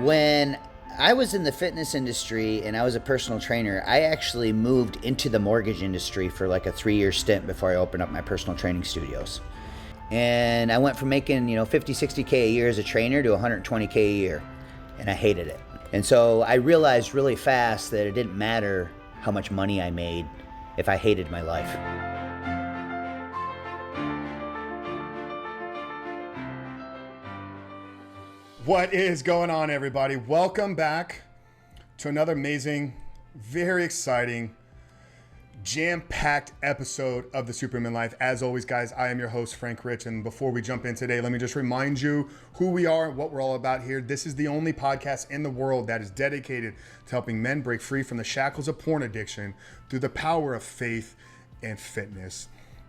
When I was in the fitness industry and I was a personal trainer, I actually moved into the mortgage industry for like a 3-year stint before I opened up my personal training studios. And I went from making, 50, 60K a year as a trainer to 120K a year. And I hated it. And so I realized really fast that it didn't matter how much money I made if I hated my life. What is going on, everybody? Welcome back to another amazing, very exciting, jam-packed episode of the Superhuman Life. As always, guys, I am your host, Frank Rich, and before we jump in today, let me just remind you who we are and what we're all about here. This is the only podcast in the world that is dedicated to helping men break free from the shackles of porn addiction through the power of faith and fitness.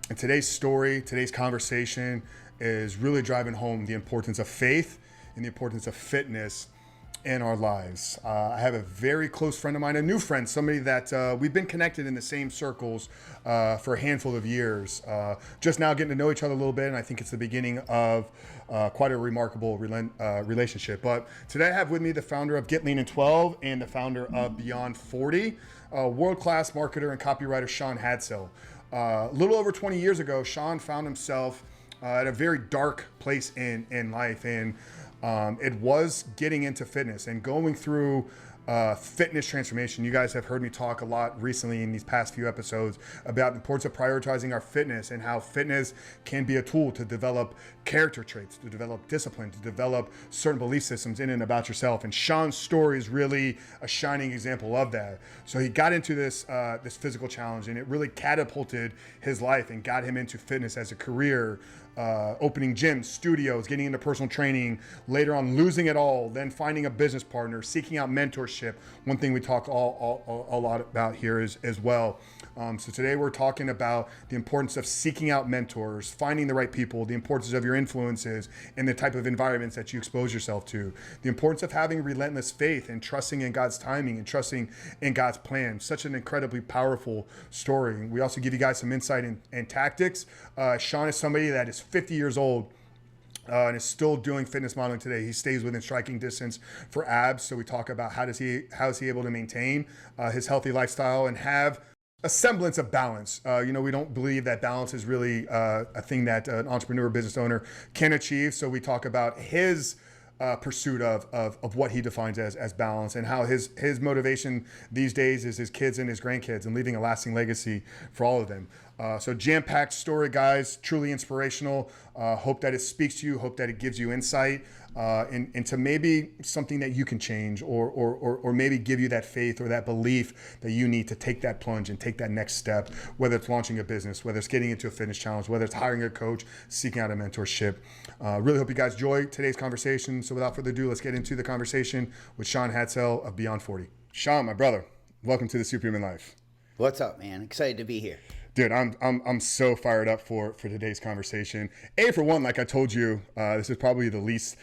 And today's story, today's conversation is really driving home the importance of faith and the importance of fitness in our lives. I have a very close friend of mine, a new friend, somebody that we've been connected in the same circles for a handful of years. Just now getting to know each other a little bit, and I think it's the beginning of quite a remarkable relationship. But today I have with me the founder of Get Lean in 12 and the founder of Beyond 40, world-class marketer and copywriter Shaun Hadsall. A little over 20 years ago, Shaun found himself at a very dark place in life, and it was getting into fitness and going through fitness transformation. You guys have heard me talk a lot recently in these past few episodes about the importance of prioritizing our fitness and how fitness can be a tool to develop character traits, to develop discipline, to develop certain belief systems in and about yourself. And Shaun's story is really a shining example of that. So he got into this physical challenge, and it really catapulted his life and got him into fitness as a career. Opening gyms, studios, getting into personal training, later on losing it all, then finding a business partner, seeking out mentorship. One thing we talk a lot about here is as well. So today we're talking about the importance of seeking out mentors, finding the right people, the importance of your influences and the type of environments that you expose yourself to, the importance of having relentless faith and trusting in God's timing and trusting in God's plan. Such an incredibly powerful story. We also give you guys some insight and tactics. Shaun is somebody that is 50 years old and is still doing fitness modeling today. He stays within striking distance for abs. So we talk about how is he able to maintain his healthy lifestyle and have a semblance of balance. We don't believe that balance is really a thing that an entrepreneur, business owner can achieve. So we talk about his pursuit of what he defines as balance, and how his motivation these days is his kids and his grandkids and leaving a lasting legacy for all of them. So jam-packed story, guys, truly inspirational. Hope that it speaks to you, hope that it gives you insight into maybe something that you can change, or maybe give you that faith or that belief that you need to take that plunge and take that next step, whether it's launching a business, whether it's getting into a fitness challenge, whether it's hiring a coach, seeking out a mentorship. Really hope you guys enjoy today's conversation. So without further ado, let's get into the conversation with Shaun Hadsall of Beyond 40. Shaun, my brother, welcome to the Superhuman Life. What's up, man? Excited to be here. Dude, I'm so fired up for today's conversation. For one, like I told you, this is probably the least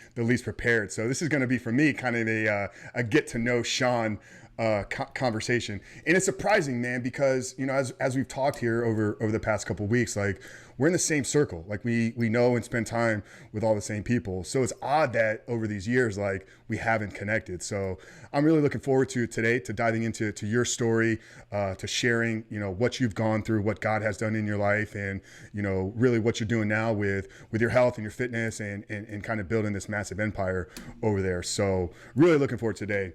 prepared. So this is going to be for me kind of a get to know Shaun conversation. And it's surprising, man, because as we've talked here over the past couple of weeks, like we're in the same circle. Like we know and spend time with all the same people. So it's odd that over these years, like we haven't connected. So I'm really looking forward to today, to diving into your story, to sharing, what you've gone through, what God has done in your life, and, really what you're doing now with your health and your fitness and kind of building this massive empire over there. So really looking forward to today.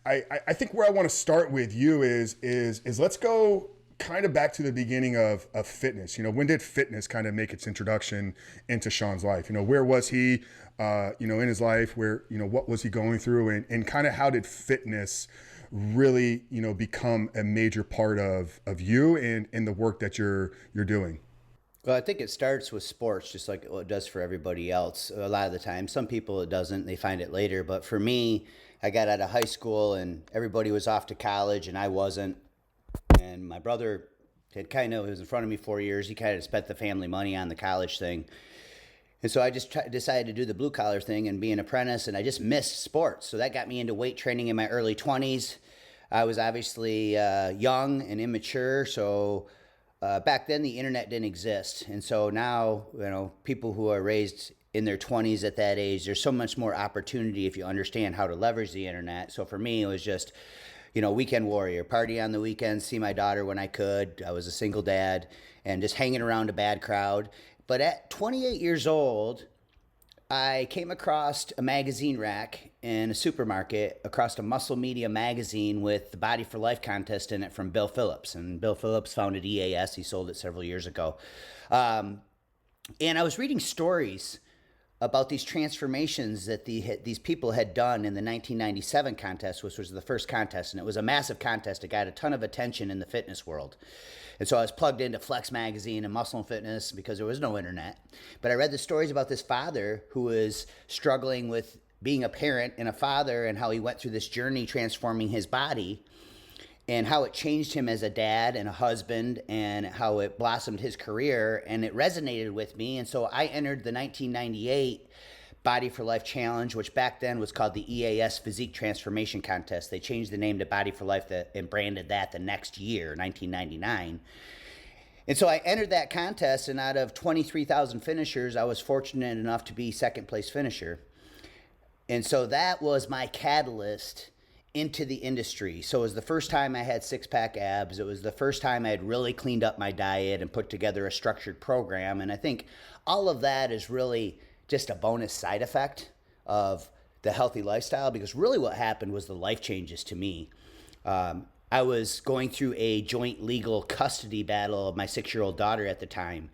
I think where I want to start with you is let's go kind of back to the beginning of fitness. When did fitness kind of make its introduction into Shaun's life? Where was he, in his life? Where, what was he going through? And kind of how did fitness really, become a major part of you and the work that you're doing? Well, I think it starts with sports, just like it does for everybody else. A lot of the time, some people it doesn't, they find it later. But for me, I got out of high school and everybody was off to college and I wasn't. And my brother he was in front of me 4 years. He kind of spent the family money on the college thing. And so I just decided to do the blue collar thing and be an apprentice, and I just missed sports. So that got me into weight training in my early 20s. I was obviously young and immature, so back then the internet didn't exist. And so now, people who are raised in their 20s at that age. There's so much more opportunity if you understand how to leverage the internet. So for me, it was just, weekend warrior, party on the weekends, see my daughter when I could. I was a single dad and just hanging around a bad crowd. But at 28 years old, I came across a magazine rack in a supermarket, across a Muscle Media magazine with the Body for Life contest in it from Bill Phillips. And Bill Phillips founded EAS. He sold it several years ago. And I was reading stories about these transformations that these people had done in the 1997 contest, which was the first contest. And it was a massive contest. It got a ton of attention in the fitness world. And so I was plugged into Flex Magazine and Muscle and Fitness because there was no internet. But I read the stories about this father who was struggling with being a parent and a father, and how he went through this journey transforming his body, and how it changed him as a dad and a husband, and how it blossomed his career. And it resonated with me. And so I entered the 1998 Body for Life Challenge, which back then was called the EAS Physique Transformation Contest. They changed the name to Body for Life and branded that the next year, 1999. And so I entered that contest, and out of 23,000 finishers, I was fortunate enough to be second place finisher. And so that was my catalyst into the industry. So it was the first time I had six-pack abs. It was the first time I had really cleaned up my diet and put together a structured program. And I think all of that is really just a bonus side effect of the healthy lifestyle, because really what happened was the life changes to me. I was going through a joint legal custody battle of my 6-year-old daughter at the time.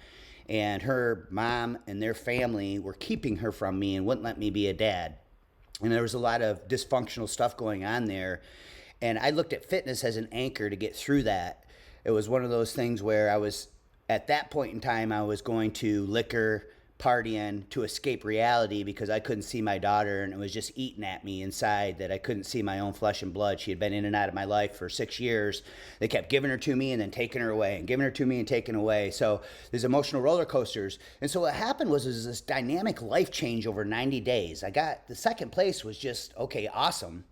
And her mom and their family were keeping her from me and wouldn't let me be a dad. And there was a lot of dysfunctional stuff going on there. And I looked at fitness as an anchor to get through that. It was one of those things where I was, at that point in time, I was going to liquor, partying to escape reality, because I couldn't see my daughter, and it was just eating at me inside that I couldn't see my own flesh and blood. She had been in and out of my life for 6 years. They kept giving her to me and then taking her away, and giving her to me and taking away. So there's emotional roller coasters. And so what happened was this dynamic life change over 90 days. I got the second place, was just, okay, awesome.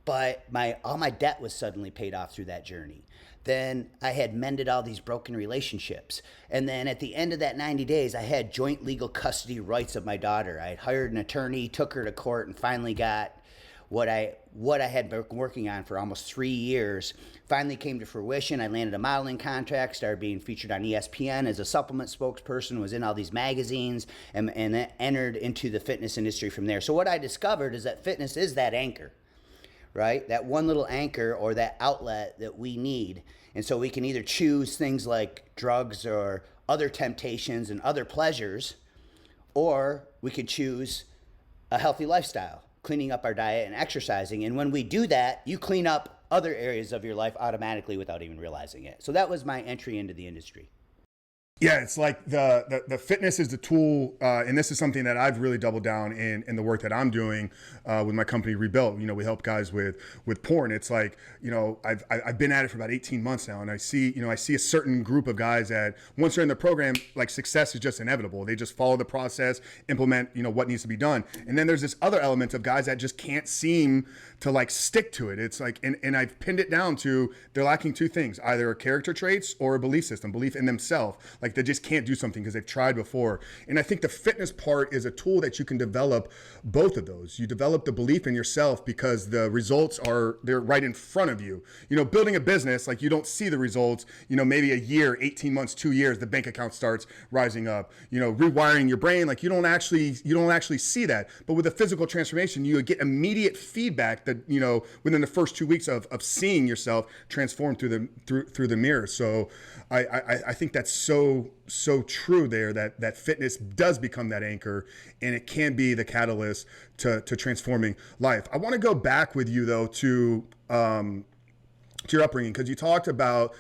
But all my debt was suddenly paid off through that journey. Then I had mended all these broken relationships. And then at the end of that 90 days, I had joint legal custody rights of my daughter. I had hired an attorney, took her to court, and finally got what I had been working on for almost 3 years. Finally came to fruition. I landed a modeling contract, started being featured on ESPN as a supplement spokesperson, was in all these magazines, and then entered into the fitness industry from there. So what I discovered is that fitness is that anchor, right? That one little anchor, or that outlet that we need. And so we can either choose things like drugs or other temptations and other pleasures, or we could choose a healthy lifestyle, cleaning up our diet and exercising. And when we do that, you clean up other areas of your life automatically without even realizing it. So that was my entry into the industry. Yeah, it's like the fitness is the tool, and this is something that I've really doubled down in the work that I'm doing with my company Rebuilt. We help guys with porn. It's like, I've been at it for about 18 months now, and I see a certain group of guys that once they're in the program, like, success is just inevitable. They just follow the process, implement what needs to be done. And then there's this other element of guys that just can't seem to, like, stick to it. It's like, and I've pinned it down to, they're lacking two things: either character traits or a belief system, belief in themselves. Like, they just can't do something because they've tried before. And I think the fitness part is a tool that you can develop both of those. You develop the belief in yourself because the results they're right in front of you. Building a business, like, you don't see the results, maybe a year, 18 months, 2 years, the bank account starts rising up. Rewiring your brain, like, you don't actually see that. But with a physical transformation, you get immediate feedback that, within the first 2 weeks of seeing yourself transform through the mirror. So I think that's so true there, that fitness does become that anchor, and it can be the catalyst to transforming life. I want to go back with you, though, to your upbringing, because you talked about,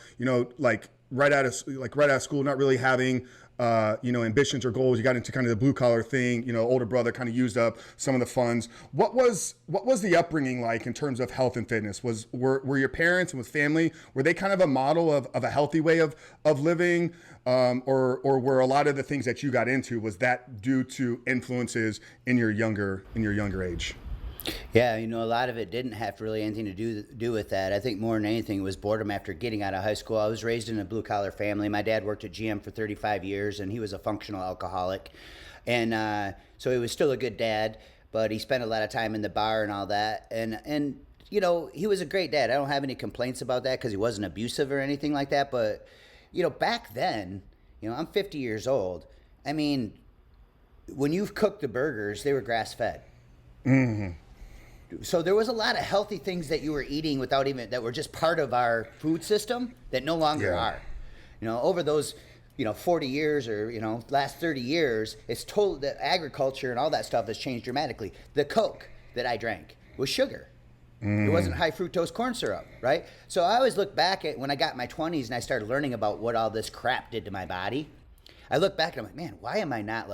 like, right out of school, not really having ambitions or goals. You got into kind of the blue collar thing. Older brother kind of used up some of the funds. What was the upbringing like in terms of health and fitness? Were your parents and with family, were they kind of a model of a healthy way of living, or were a lot of the things that you got into, was that due to influences in your younger age? Yeah, a lot of it didn't have really anything to do with that. I think more than anything it was boredom after getting out of high school. I was raised in a blue collar family. My dad worked at GM for 35 years, and he was a functional alcoholic, and so he was still a good dad. But he spent a lot of time in the bar and all that, and he was a great dad. I don't have any complaints about that because he wasn't abusive or anything like that. But back then, I'm 50 years old. I mean, when you've cooked the burgers, they were grass fed. So there was a lot of healthy things that you were eating without even that were just part of our food system that no longer are. Over those 40 years or last 30 years, it's total that agriculture and all that stuff has changed dramatically. The Coke that I drank was sugar. It wasn't high fructose corn syrup, right? So I always look back at when I got in my 20s and I started learning about what all this crap did to my body. I look back and I'm like, man, why am I not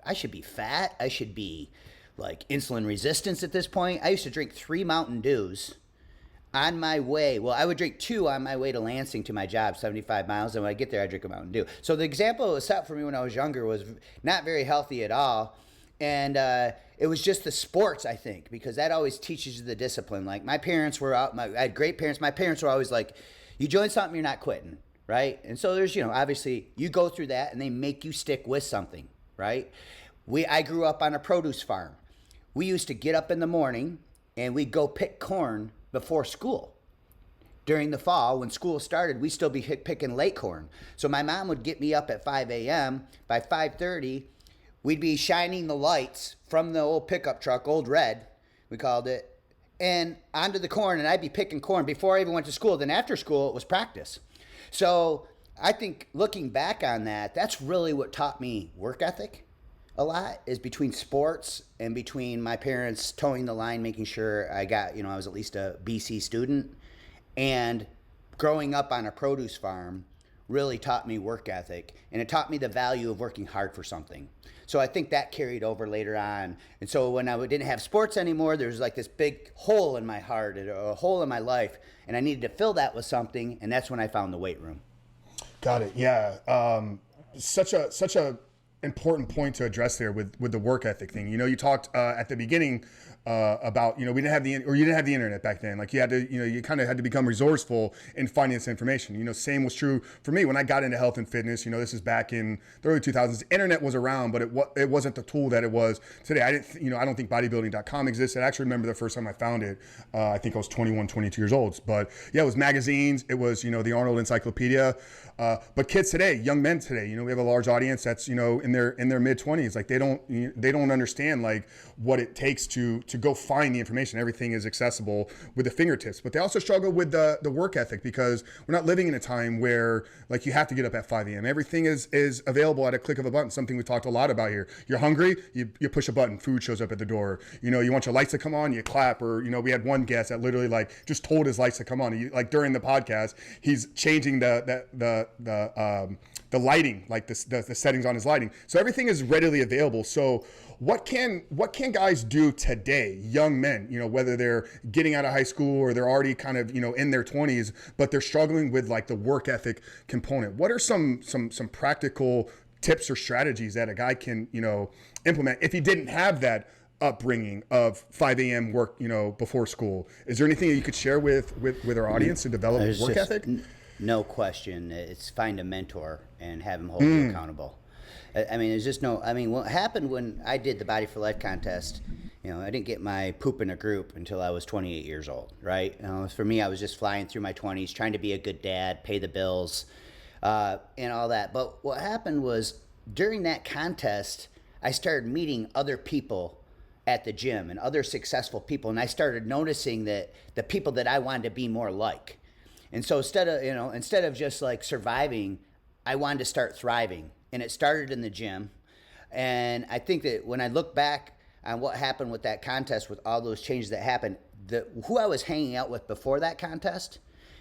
I should be fat. I should be insulin resistance at this point. I used to drink 3 Mountain Dews on my way. Well, I would drink 2 on my way to Lansing to my job, 75 miles. And when I get there, I drink a Mountain Dew. So the example that was set for me when I was younger was not very healthy at all. And it was just the sports, I think, because that always teaches you the discipline. Like my parents were out. I had great parents. My parents were always like, you join something, you're not quitting, right? And so there's, obviously you go through that and they make you stick with something, right? I grew up on a produce farm. We used to get up in the morning and we'd go pick corn before school. During the fall, when school started, we'd still be picking late corn. So my mom would get me up at 5 a.m. By 5:30, we'd be shining the lights from the old pickup truck, old red, we called it, and onto the corn, and I'd be picking corn before I even went to school. Then after school, it was practice. So I think looking back on that, that's really what taught me work ethic. A lot is between sports and between my parents towing the line, making sure I got, I was at least a BC student, and growing up on a produce farm really taught me work ethic, and it taught me the value of working hard for something. So I think that carried over later on. And so when I didn't have sports anymore, there was this big hole in my heart, a hole in my life, and I needed to fill that with something, and that's when I found the weight room. Got it. Yeah. Such a important point to address there with the work ethic thing. You talked at the beginning about, we didn't have you didn't have the internet back then. You had to, you kind of had to become resourceful in finding this information. Same was true for me when I got into health and fitness. This is back in the early 2000s. Internet was around, but it wasn't the tool that it was today. I don't think bodybuilding.com existed. I actually remember the first time I found it. I think I was 21, 22 years old. But yeah, it was magazines. It was, the Arnold Encyclopedia. But kids today, young men today, we have a large audience that's, in their mid 20s. They don't understand what it takes to go find the information. Everything is accessible with the fingertips, but they also struggle with the work ethic because we're not living in a time where you have to get up at 5 a.m. Everything is available at a click of a button. Something we talked a lot about here. You're hungry, you push a button, food shows up at the door. You want your lights to come on, you clap. Or we had one guest that literally just told his lights to come on. During the podcast, he's changing the lighting, the settings on his lighting. So everything is readily available. So what can guys do today, young men, whether they're getting out of high school or they're already kind of, in their 20s, but they're struggling with the work ethic component? What are some practical tips or strategies that a guy can, implement if he didn't have that upbringing of 5 a.m. work, before school? Is there anything that you could share with our audience to develop work ethic? No question. It's find a mentor and have him hold you accountable. There's just what happened when I did the Body for Life contest, I didn't get my poop in a group until I was 28 years old, right? For me, I was just flying through my 20s, trying to be a good dad, pay the bills, and all that. But what happened was during that contest, I started meeting other people at the gym and other successful people, and I started noticing that the people that I wanted to be more like. And so instead of just surviving, I wanted to start thriving. And it started in the gym. And I think that when I look back on what happened with that contest, with all those changes that happened, who I was hanging out with before that contest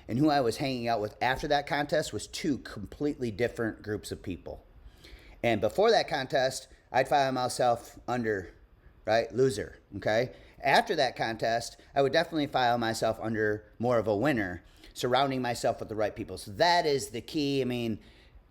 and who I was hanging out with after that contest was 2 completely different groups of people. And before that contest, I'd find myself under, right, loser, okay? After that contest, I would definitely file myself under more of a winner, surrounding myself with the right people. So that is the key.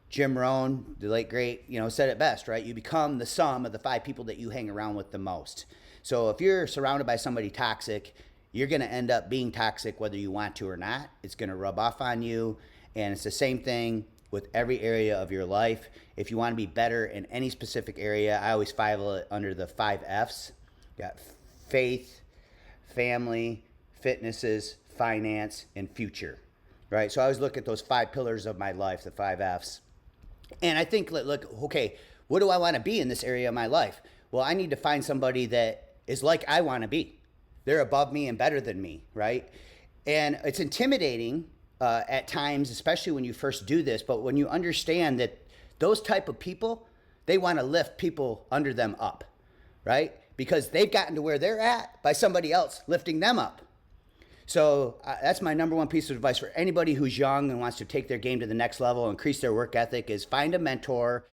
Jim Rohn, the late great, said it best, right? You become the sum of the 5 people that you hang around with the most. So if you're surrounded by somebody toxic, you're going to end up being toxic whether you want to or not. It's going to rub off on you. And it's the same thing with every area of your life. If you want to be better in any specific area, I always file it under the 5 F's. You got faith, family, fitnesses, finance, and future. Right? So I always look at those 5 pillars of my life, the 5 F's. And I think, look, okay, what do I want to be in this area of my life? Well, I need to find somebody that is like I want to be. They're above me and better than me, right? And it's intimidating at times, especially when you first do this. But when you understand that those type of people, they want to lift people under them up, right? Because they've gotten to where they're at by somebody else lifting them up. So that's my number one piece of advice for anybody who's young and wants to take their game to the next level, increase their work ethic, is find a mentor,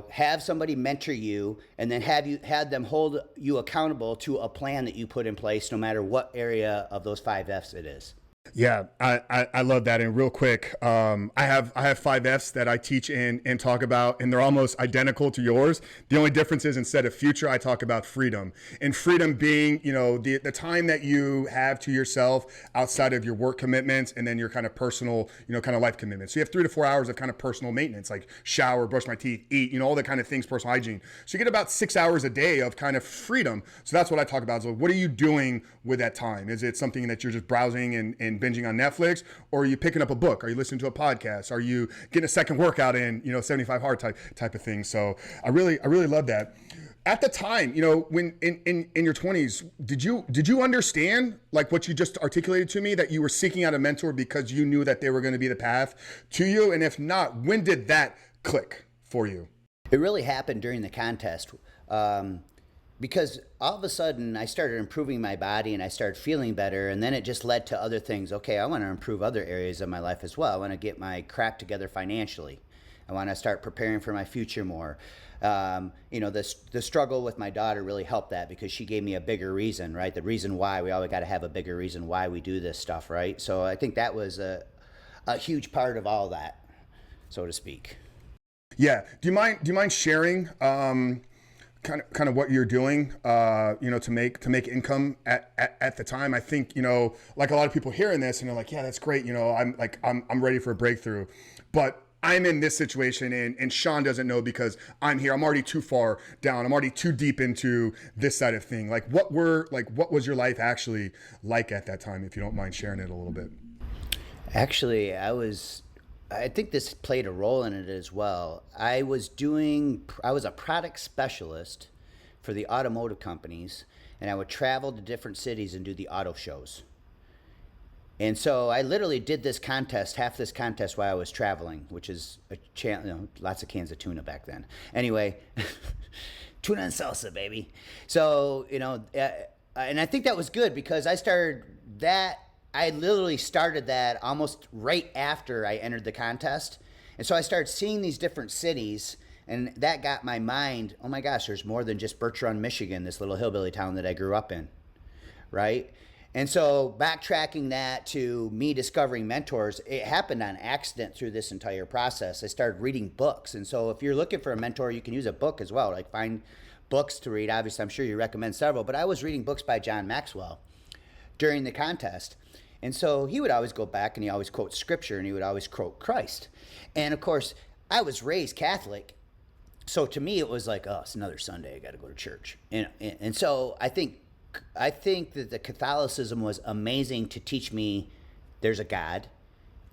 have somebody mentor you, and then have them hold you accountable to a plan that you put in place, no matter what area of those 5 F's it is. Yeah, I love that. And real quick, I have 5 F's that I teach and talk about, and they're almost identical to yours. The only difference is instead of future, I talk about freedom. And freedom being, the time that you have to yourself outside of your work commitments and then your kind of personal, kind of life commitments. So you have 3 to 4 hours of kind of personal maintenance, like shower, brush my teeth, eat, all the kind of things, personal hygiene. So you get about 6 hours a day of kind of freedom. So that's what I talk about. So what are you doing with that time? Is it something that you're just browsing and binging on Netflix, or are you picking up a book? Are you listening to a podcast? Are you getting a second workout in, 75 hard type of thing? So I really love that. At the time, when in your 20s, did you understand, like what you just articulated to me, that you were seeking out a mentor because you knew that they were going to be the path to you? And if not, when did that click for you? It really happened during the contest. Because all of a sudden I started improving my body and I started feeling better, and then it just led to other things. Okay, I want to improve other areas of my life as well. I want to get my crap together financially. I want to start preparing for my future more. The struggle with my daughter really helped that, because she gave me a bigger reason, right? The reason why. We always got to have a bigger reason why we do this stuff, right? So I think that was a huge part of all that, so to speak. Yeah. Do you mind sharing kind of what you're doing, to make income at the time? I think, like a lot of people hearing this and they're like, yeah, that's great. I'm ready for a breakthrough, but I'm in this situation and Shaun doesn't know because I'm here. I'm already too far down. I'm already too deep into this side of thing. What was your life actually like at that time? If you don't mind sharing it a little bit. Actually, I think this played a role in it as well. I was a product specialist for the automotive companies, and I would travel to different cities and do the auto shows. And so I literally did half this contest while I was traveling, which is lots of cans of tuna back then. Anyway, tuna and salsa, baby. So, and I think that was good because I literally started that almost right after I entered the contest. And so I started seeing these different cities, and that got my mind, oh my gosh, there's more than just Birch Run, Michigan, this little hillbilly town that I grew up in, right? And so backtracking that to me discovering mentors, it happened on accident through this entire process. I started reading books. And so if you're looking for a mentor, you can use a book as well, like find books to read. Obviously, I'm sure you recommend several, but I was reading books by John Maxwell during the contest. And so he would always go back and he always quote scripture and he would always quote Christ. And of course, I was raised Catholic. So to me, it was like, oh, it's another Sunday. I got to go to church. And so I think that the Catholicism was amazing to teach me there's a God,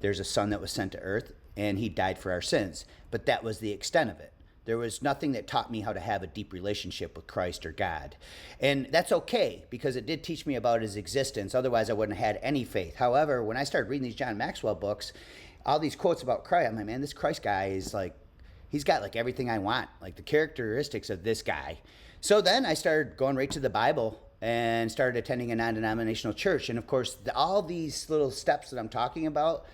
there's a son that was sent to earth, and he died for our sins. But that was the extent of it. There was nothing that taught me how to have a deep relationship with Christ or God. And that's okay, because it did teach me about his existence. Otherwise, I wouldn't have had any faith. However, when I started reading these John Maxwell books, all these quotes about Christ, I'm like, man, this Christ guy is like, he's got like everything I want, like the characteristics of this guy. So then I started going right to the Bible and started attending a non-denominational church. And of course, all these little steps that I'm talking about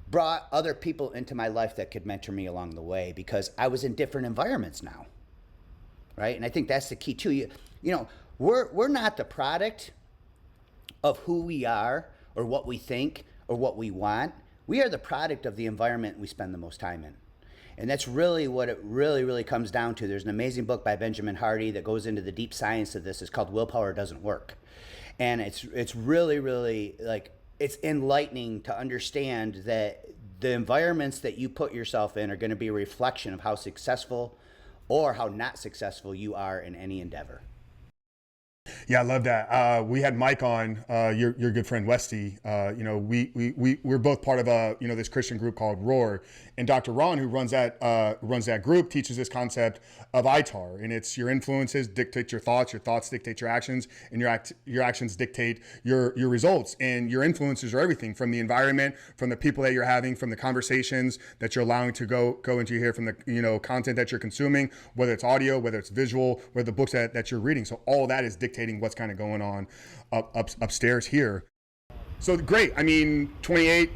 brought other people into my life that could mentor me along the way, because I was in different environments now, right? And I think that's the key too. We're not the product of who we are or what we think or what we want. We are the product of the environment we spend the most time in. And that's really what it really comes down to. There's an amazing book by Benjamin Hardy that goes into the deep science of this. It's called Willpower Doesn't Work. And it's really like, it's enlightening to understand that the environments that you put yourself in are going to be a reflection of how successful or how not successful you are in any endeavor. Yeah, I love that. We had Mike on, your good friend Westy. We're both part of this Christian group called Roar, and Dr. Ron, who runs that group, teaches this concept of ITAR, and it's your influences dictate your thoughts dictate your actions, and your actions dictate your results. And your influences are everything from the environment, from the people that you're having, from the conversations that you're allowing to go into your head, from the content that you're consuming, whether it's audio, whether it's visual, whether the books that you're reading. So all that is dictating what's kind of going on upstairs here. So great. I mean, 28,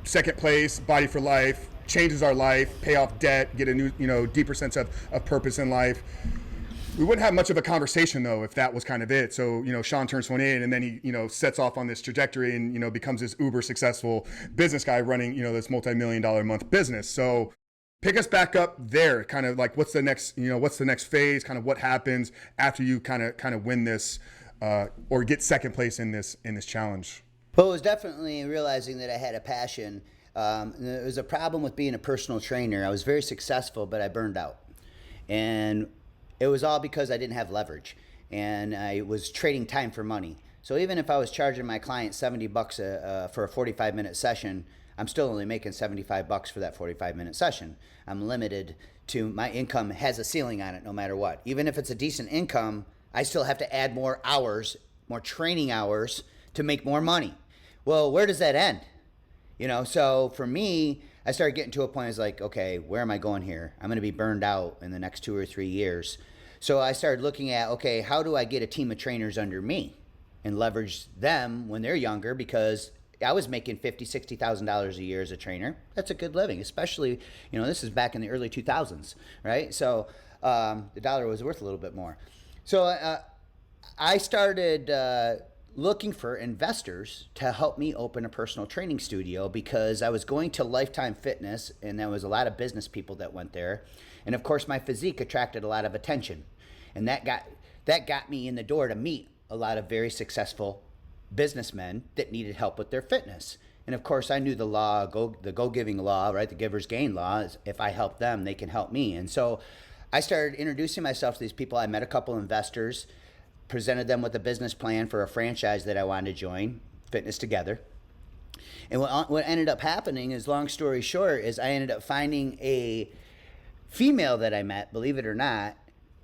second place, Body for Life, changes our life, pay off debt, get a new, deeper sense of purpose in life. We wouldn't have much of a conversation though if that was kind of it. So, Shaun turns 28 and then he, sets off on this trajectory and, becomes this uber successful business guy running, this multi-million-dollar a month business. So pick us back up there, kind of like what's the next phase, kind of what happens after you kind of win this or get second place in this challenge. Well, it was definitely realizing that I had a passion. There was a problem with being a personal trainer. I was very successful, but I burned out. And it was all because I didn't have leverage. And I was trading time for money. So even if I was charging my client $70 for a 45-minute session, I'm still only making $75 for that 45-minute session. I'm limited to, my income has a ceiling on it no matter what. Even if it's a decent income, I still have to add more hours, more training hours to make more money. Well, where does that end? So for me, I started getting to a point, I was like, okay, where am I going here? I'm going to be burned out in the next 2 or 3 years. So I started looking at, okay, how do I get a team of trainers under me and leverage them when they're younger? Because I was making $50,000, $60,000 a year as a trainer. That's a good living, especially, this is back in the early 2000s, right? So the dollar was worth a little bit more. So I started looking for investors to help me open a personal training studio because I was going to Lifetime Fitness and there was a lot of business people that went there. And of course my physique attracted a lot of attention. And that got me in the door to meet a lot of very successful businessmen that needed help with their fitness. And of course I knew the law, the go-giving law, right? The giver's gain law is if I help them, they can help me. And so I started introducing myself to these people. I met a couple investors, presented them with a business plan for a franchise that I wanted to join, Fitness Together. And what ended up happening is, long story short, is I ended up finding a female that I met, believe it or not,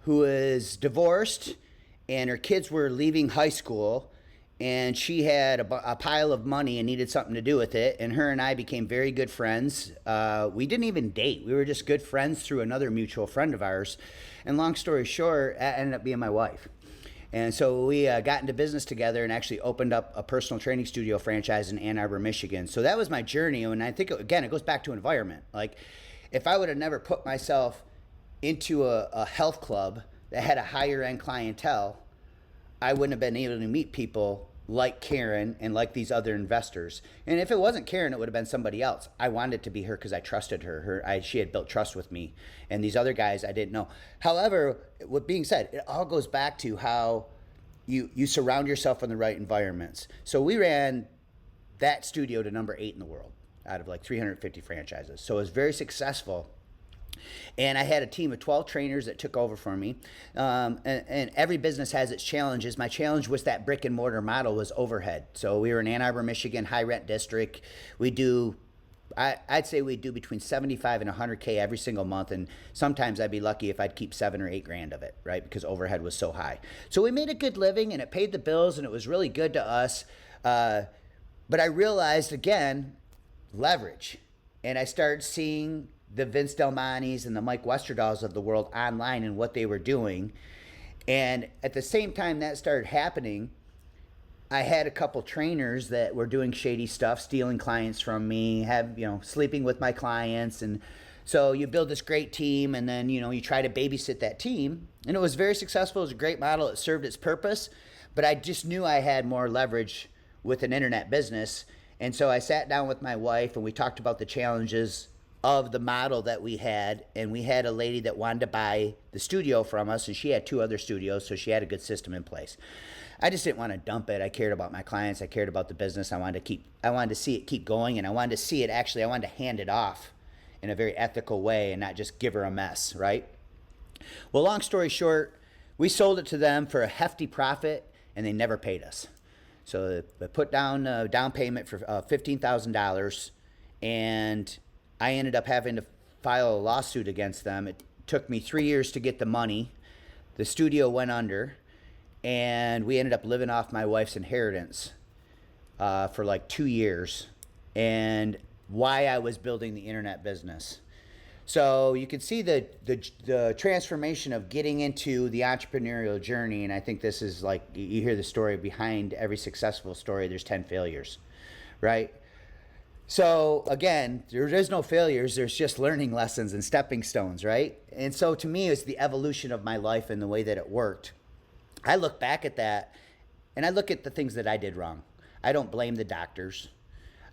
who is divorced and her kids were leaving high school and she had a pile of money and needed something to do with it. And her and I became very good friends. We didn't even date. We were just good friends through another mutual friend of ours. And long story short, that ended up being my wife. And so we got into business together and actually opened up a personal training studio franchise in Ann Arbor, Michigan. So that was my journey. And I think, again, it goes back to environment. Like, if I would have never put myself into a health club that had a higher end clientele, I wouldn't have been able to meet people like Karen and like these other investors. And if it wasn't Karen, it would have been somebody else. I wanted it to be her because I trusted her. She had built trust with me. And these other guys I didn't know. However, with being said, it all goes back to how you surround yourself in the right environments. So we ran that studio to number 8 in the world out of like 350 franchises. So it was very successful. And I had a team of 12 trainers that took over for me. And every business has its challenges. My challenge was that brick and mortar model was overhead. So we were in Ann Arbor, Michigan, high rent district. I'd say we do between 75 and 100K every single month. And sometimes I'd be lucky if I'd keep 7 or 8 grand of it, right? Because overhead was so high. So we made a good living and it paid the bills and it was really good to us. But I realized, again, leverage. And I started seeing the Vince Del Montes and the Mike Westerdals of the world online and what they were doing. And at the same time that started happening, I had a couple trainers that were doing shady stuff, stealing clients from me, sleeping with my clients. And so you build this great team and then, you try to babysit that team. And it was very successful. It was a great model. It served its purpose. But I just knew I had more leverage with an internet business. And so I sat down with my wife and we talked about the challenges of the model that we had, and we had a lady that wanted to buy the studio from us, and she had 2 other studios, so she had a good system in place. I just didn't want to dump it. I cared about my clients. I cared about the business. I wanted to see it keep going, and I wanted to see it I wanted to hand it off in a very ethical way and not just give her a mess, right? Well, long story short, we sold it to them for a hefty profit, and they never paid us. So they put down a down payment for $15,000, and I ended up having to file a lawsuit against them. It took me 3 years to get the money. The studio went under, and we ended up living off my wife's inheritance for like 2 years, and why I was building the internet business. So you can see the transformation of getting into the entrepreneurial journey, and I think this is like, you hear the story behind every successful story, there's 10 failures, right? So again, there is no failures, there's just learning lessons and stepping stones, right? And so to me, it's the evolution of my life and the way that it worked. I look back at that, and I look at the things that I did wrong. I don't blame the doctors.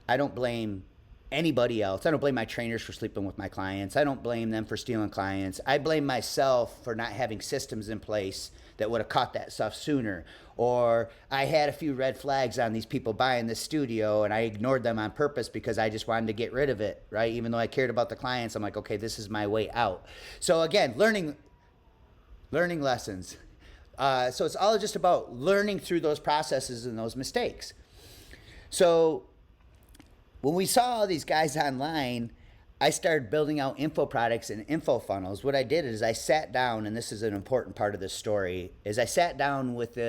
I don't blame anybody else. I don't blame my trainers for sleeping with my clients. I don't blame them for stealing clients. I blame myself for not having systems in place that would have caught that stuff sooner. Or I had a few red flags on these people buying this studio, and I ignored them on purpose because I just wanted to get rid of it, right? Even though I cared about the clients, I'm like, okay, this is my way out. So again, learning lessons. So it's all just about learning through those processes and those mistakes. So when we saw all these guys online, I started building out info products and info funnels. What I did is I sat down, and this is an important part of this story, is I sat down with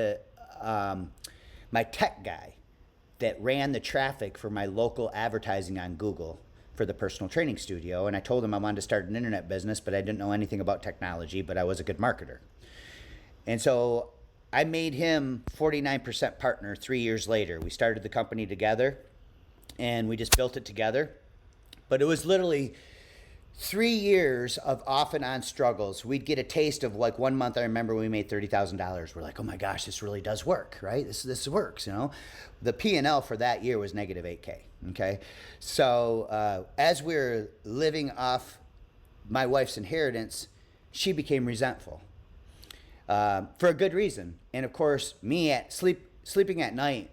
my tech guy that ran the traffic for my local advertising on Google for the personal training studio. And I told him I wanted to start an internet business, but I didn't know anything about technology, but I was a good marketer. And so I made him 49% partner 3 years later. We started the company together, and we just built it together. But it was literally 3 years of off and on struggles. We'd get a taste of, like, 1 month, I remember we made $30,000. We're like, oh my gosh, this really does work, right? This works, you know? The P&L for that year was negative $8K, okay? So as we were living off my wife's inheritance, she became resentful for a good reason. And of course, me sleeping at night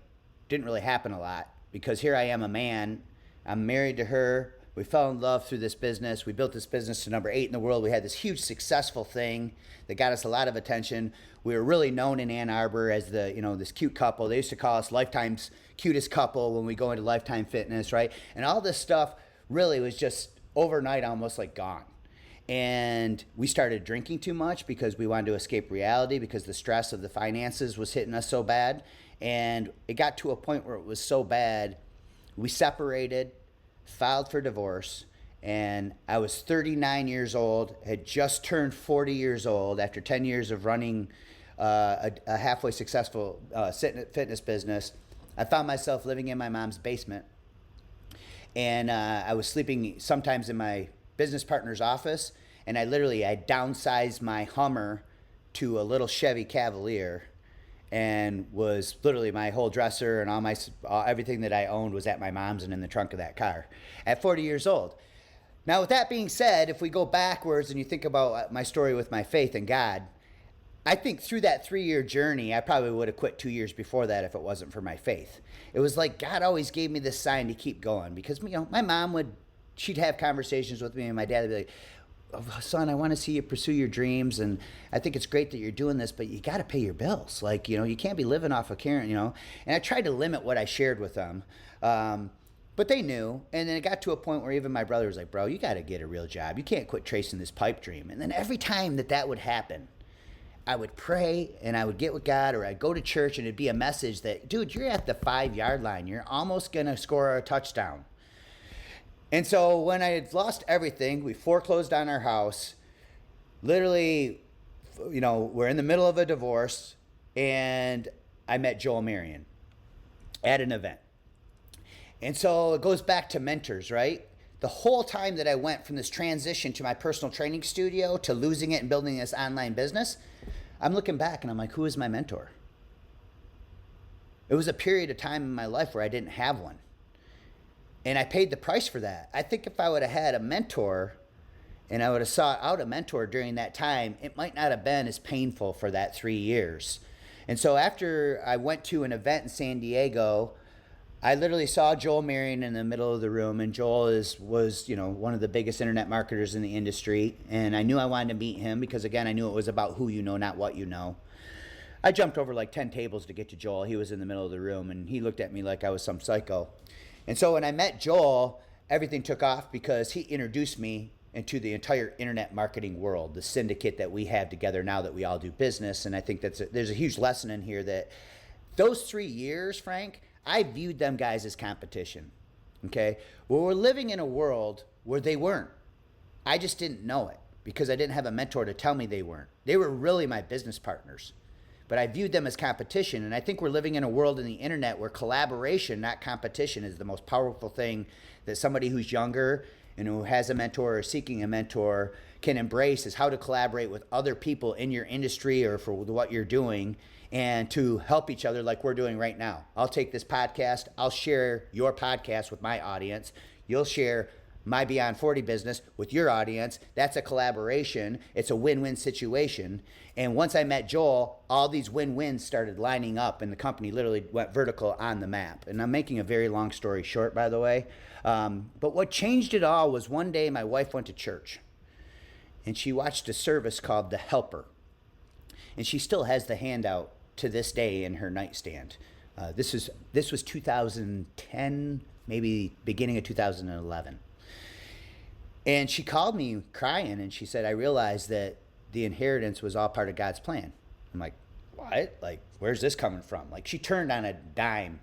didn't really happen a lot, because here I am, a man, I'm married to her. We fell in love through this business. We built this business to number 8 in the world. We had this huge successful thing that got us a lot of attention. We were really known in Ann Arbor as this cute couple. They used to call us Lifetime's cutest couple when we go into Lifetime Fitness, right? And all this stuff really was just overnight almost like gone. And we started drinking too much because we wanted to escape reality, because the stress of the finances was hitting us so bad. And it got to a point where it was so bad, we separated, filed for divorce, and I was 39 years old, had just turned 40 years old after 10 years of running a halfway successful fitness business. I found myself living in my mom's basement, and I was sleeping sometimes in my business partner's office, and I downsized my Hummer to a little Chevy Cavalier, and was literally my whole dresser and everything that I owned was at my mom's and in the trunk of that car at 40 years old. Now, with that being said, if we go backwards and you think about my story with my faith in God, I think through that 3-year journey, I probably would have quit 2 years before that if it wasn't for my faith. It was like God always gave me this sign to keep going, because my mom she'd have conversations with me, and my dad would be like, oh, son, I want to see you pursue your dreams, and I think it's great that you're doing this, but you got to pay your bills. Like, you can't be living off of Karen, And I tried to limit what I shared with them, but they knew. And then it got to a point where even my brother was like, bro, you got to get a real job. You can't quit chasing this pipe dream. And then every time that would happen, I would pray, and I would get with God, or I'd go to church, and it'd be a message that, dude, you're at the 5-yard line. You're almost going to score a touchdown. And so when I had lost everything, we foreclosed on our house. Literally, we're in the middle of a divorce, and I met Joel Marion at an event. And so it goes back to mentors, right? The whole time that I went from this transition to my personal training studio to losing it and building this online business, I'm looking back and I'm like, who is my mentor? It was a period of time in my life where I didn't have one. And I paid the price for that. I think if I would have had a mentor and I would have sought out a mentor during that time, it might not have been as painful for that 3 years. And so after I went to an event in San Diego, I literally saw Joel Marion in the middle of the room, and Joel was one of the biggest internet marketers in the industry, and I knew I wanted to meet him because, again, I knew it was about who you know, not what you know. I jumped over like 10 tables to get to Joel. He was in the middle of the room, and he looked at me like I was some psycho. And so when I met Joel, everything took off because he introduced me into the entire internet marketing world, the syndicate that we have together now that we all do business. And I think there's a huge lesson in here that those 3 years, Frank, I viewed them guys as competition. Okay? Well, we're living in a world where they weren't. I just didn't know it because I didn't have a mentor to tell me they weren't. They were really my business partners. But I viewed them as competition. And I think we're living in a world in the internet where collaboration, not competition, is the most powerful thing that somebody who's younger and who has a mentor or seeking a mentor can embrace, is how to collaborate with other people in your industry or for what you're doing and to help each other like we're doing right now. I'll take this podcast, I'll share your podcast with my audience. You'll share my Beyond 40 business with your audience. That's a collaboration. It's a win-win situation. And once I met Joel, all these win-wins started lining up and the company literally went vertical on the map. And I'm making a very long story short, by the way. But what changed it all was one day my wife went to church and she watched a service called The Helper. And she still has the handout to this day in her nightstand. This was 2010, maybe beginning of 2011. And she called me crying and she said, I realized that the inheritance was all part of God's plan. I'm like, what? Like, where's this coming from? Like, she turned on a dime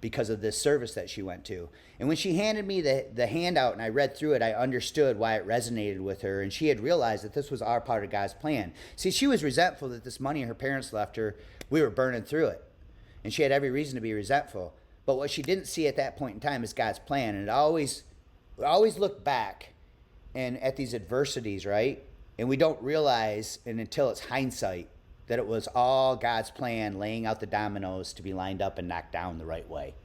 because of this service that she went to. And when she handed me the handout and I read through it, I understood why it resonated with her. And she had realized that this was our part of God's plan. See, she was resentful that this money her parents left her, we were burning through it. And she had every reason to be resentful. But what she didn't see at that point in time is God's plan. And it always looked back and at these adversities, right? And we don't realize, and until it's hindsight, that it was all God's plan, laying out the dominoes to be lined up and knocked down the right way.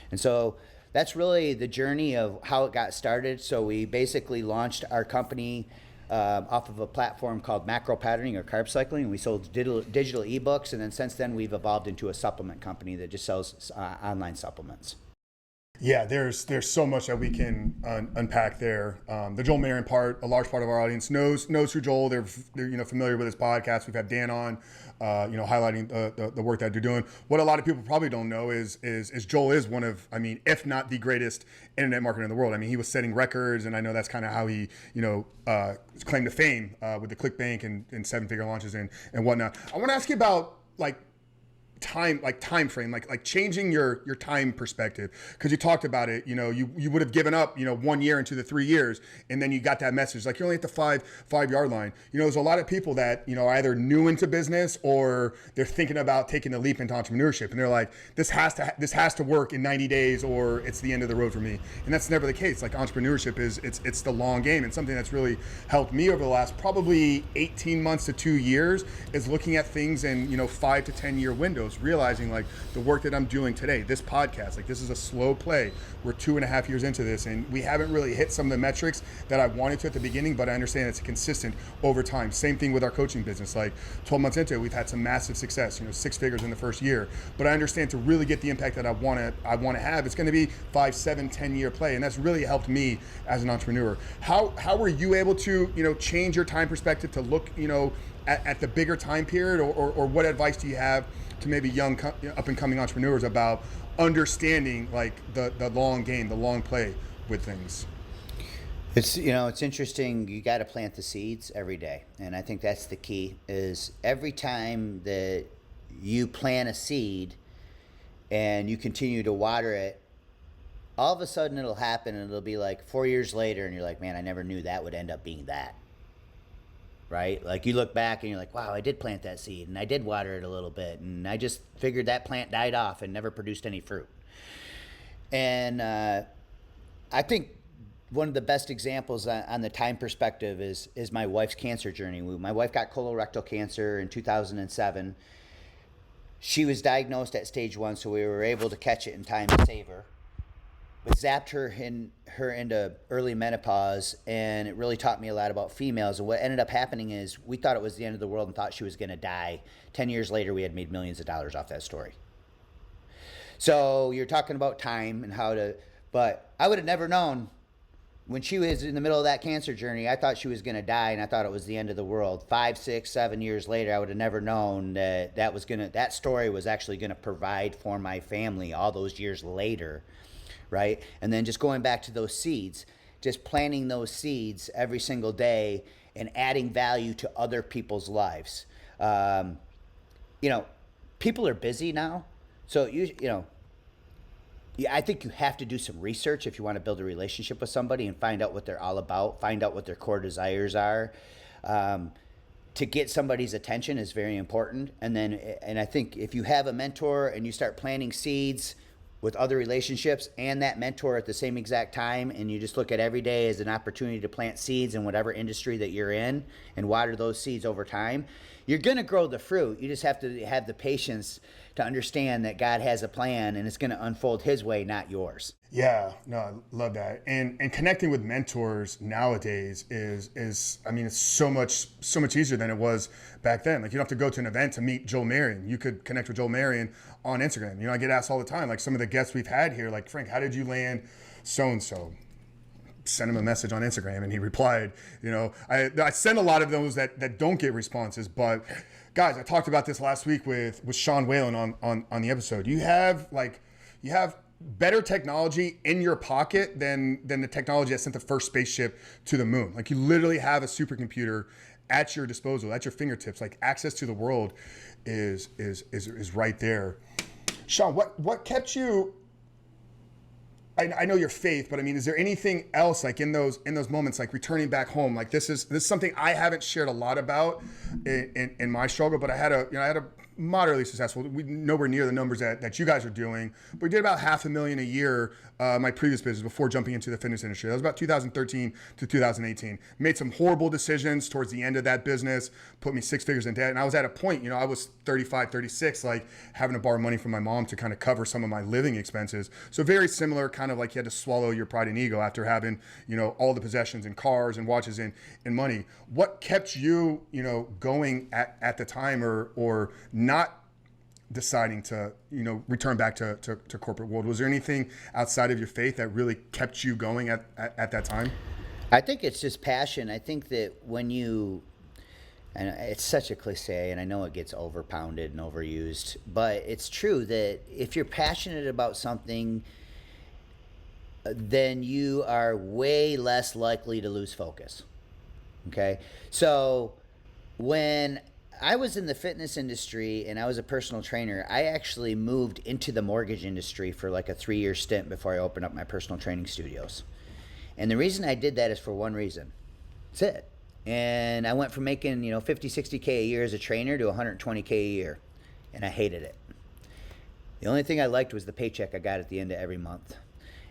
And so that's really the journey of how it got started. So we basically launched our company off of a platform called macro patterning or carb cycling. We sold digital ebooks, and then since then we've evolved into a supplement company that just sells online supplements. Yeah, there's so much that we can unpack there. The Joel Marion part, a large part of our audience knows who Joel. They're familiar with his podcast. We've had Dan on, highlighting the work that they're doing. What a lot of people probably don't know is Joel is one of, if not the greatest internet marketer in the world. I mean, he was setting records, and I know that's kind of how he claimed to fame with the ClickBank and 7-figure launches and whatnot. I want to ask you about time frame, like changing your time perspective, because you talked about it. You would have given up 1 year into the 3 years, and then you got that message like you're only at the five yard line. There's a lot of people that are either new into business or they're thinking about taking a leap into entrepreneurship, and they're like, this has to work in 90 days or it's the end of the road for me. And that's never the case. Like, entrepreneurship it's the long game, and something that's really helped me over the last probably 18 months to 2 years is looking at things in 5 to 10 year windows, realizing like the work that I'm doing today, this podcast, like this is a slow play. We're 2.5 years into this, and we haven't really hit some of the metrics that I wanted to at the beginning, but I understand it's consistent over time. Same thing with our coaching business. Like 12 months into it, we've had some massive success, 6 figures in the first year. But I understand to really get the impact that I want to have, it's going to be 5, 7, 10 year play, and that's really helped me as an entrepreneur. How were you able to change your time perspective to look at the bigger time period, or what advice do you have to maybe young up and coming entrepreneurs about understanding like the long game, the long play with things? It's it's interesting. You got to plant the seeds every day, and I think that's the key. Is every time that you plant a seed and you continue to water it, all of a sudden it'll happen, and it'll be like 4 years later, and you're like, man, I never knew that would end up being that. Right? Like, you look back and you're like, wow, I did plant that seed and I did water it a little bit, and I just figured that plant died off and never produced any fruit. And I think one of the best examples on the time perspective is my wife's cancer journey. My wife got colorectal cancer in 2007. She was diagnosed at stage 1, so we were able to catch it in time to save her. zapped her into early menopause, and it really taught me a lot about females. And what ended up happening is we thought it was the end of the world and thought she was going to die. 10 years later, we had made millions of dollars off that story. So you're talking about time and how to, but I would have never known when she was in the middle of that cancer journey. I thought she was going to die, and I thought it was the end of the world. 5, 6, 7 years later, I would have never known that story was actually going to provide for my family all those years later, right? And then just going back to those seeds, just planting those seeds every single day and adding value to other people's lives. People are busy now, so I think you have to do some research if you want to build a relationship with somebody and find out what they're all about, find out what their core desires are. To get somebody's attention is very important. And I think if you have a mentor and you start planting seeds with other relationships and that mentor at the same exact time, and you just look at every day as an opportunity to plant seeds in whatever industry that you're in and water those seeds over time, you're going to grow the fruit. You just have to have the patience to understand that God has a plan and it's going to unfold his way, not yours. Yeah, no, I love that. And connecting with mentors nowadays is I mean, it's so much easier than it was back then. Like, you don't have to go to an event to meet Joel Marion. You could connect with Joel Marion on Instagram. I get asked all the time, like some of the guests we've had here, like, Frank, how did you land so-and-so? Send him a message on Instagram and he replied. I send a lot of those that don't get responses, but guys, I talked about this last week with Sean Whalen on the episode. You have better technology in your pocket than the technology that sent the first spaceship to the moon. Like, you literally have a supercomputer at your disposal, at your fingertips. Like, access to the world is right there. Shaun, what kept you? I know your faith, but I mean, is there anything else, like in those moments, like returning back home? Like, this is something I haven't shared a lot about in my struggle, but I had a moderately successful, nowhere near the numbers that you guys are doing, but we did about $500,000 a year, my previous business, before jumping into the fitness industry. That was about 2013 to 2018. Made some horrible decisions towards the end of that business, put me 6 figures in debt. And I was at a point, I was 35, 36, like having to borrow money from my mom to kind of cover some of my living expenses. So very similar, kind of like you had to swallow your pride and ego after having, all the possessions and cars and watches and money. What kept you, going at the time, or not deciding to, return back to corporate world? Was there anything outside of your faith that really kept you going at that time? I think it's just passion. I think that and it's such a cliche, and I know it gets overpounded and overused, but it's true that if you're passionate about something, then you are way less likely to lose focus. Okay? So when I was in the fitness industry and I was a personal trainer, I actually moved into the mortgage industry for like a 3-year stint before I opened up my personal training studios. And the reason I did that is for one reason. That's it. And I went from making, 50, 60K a year as a trainer to 120K a year. And I hated it. The only thing I liked was the paycheck I got at the end of every month.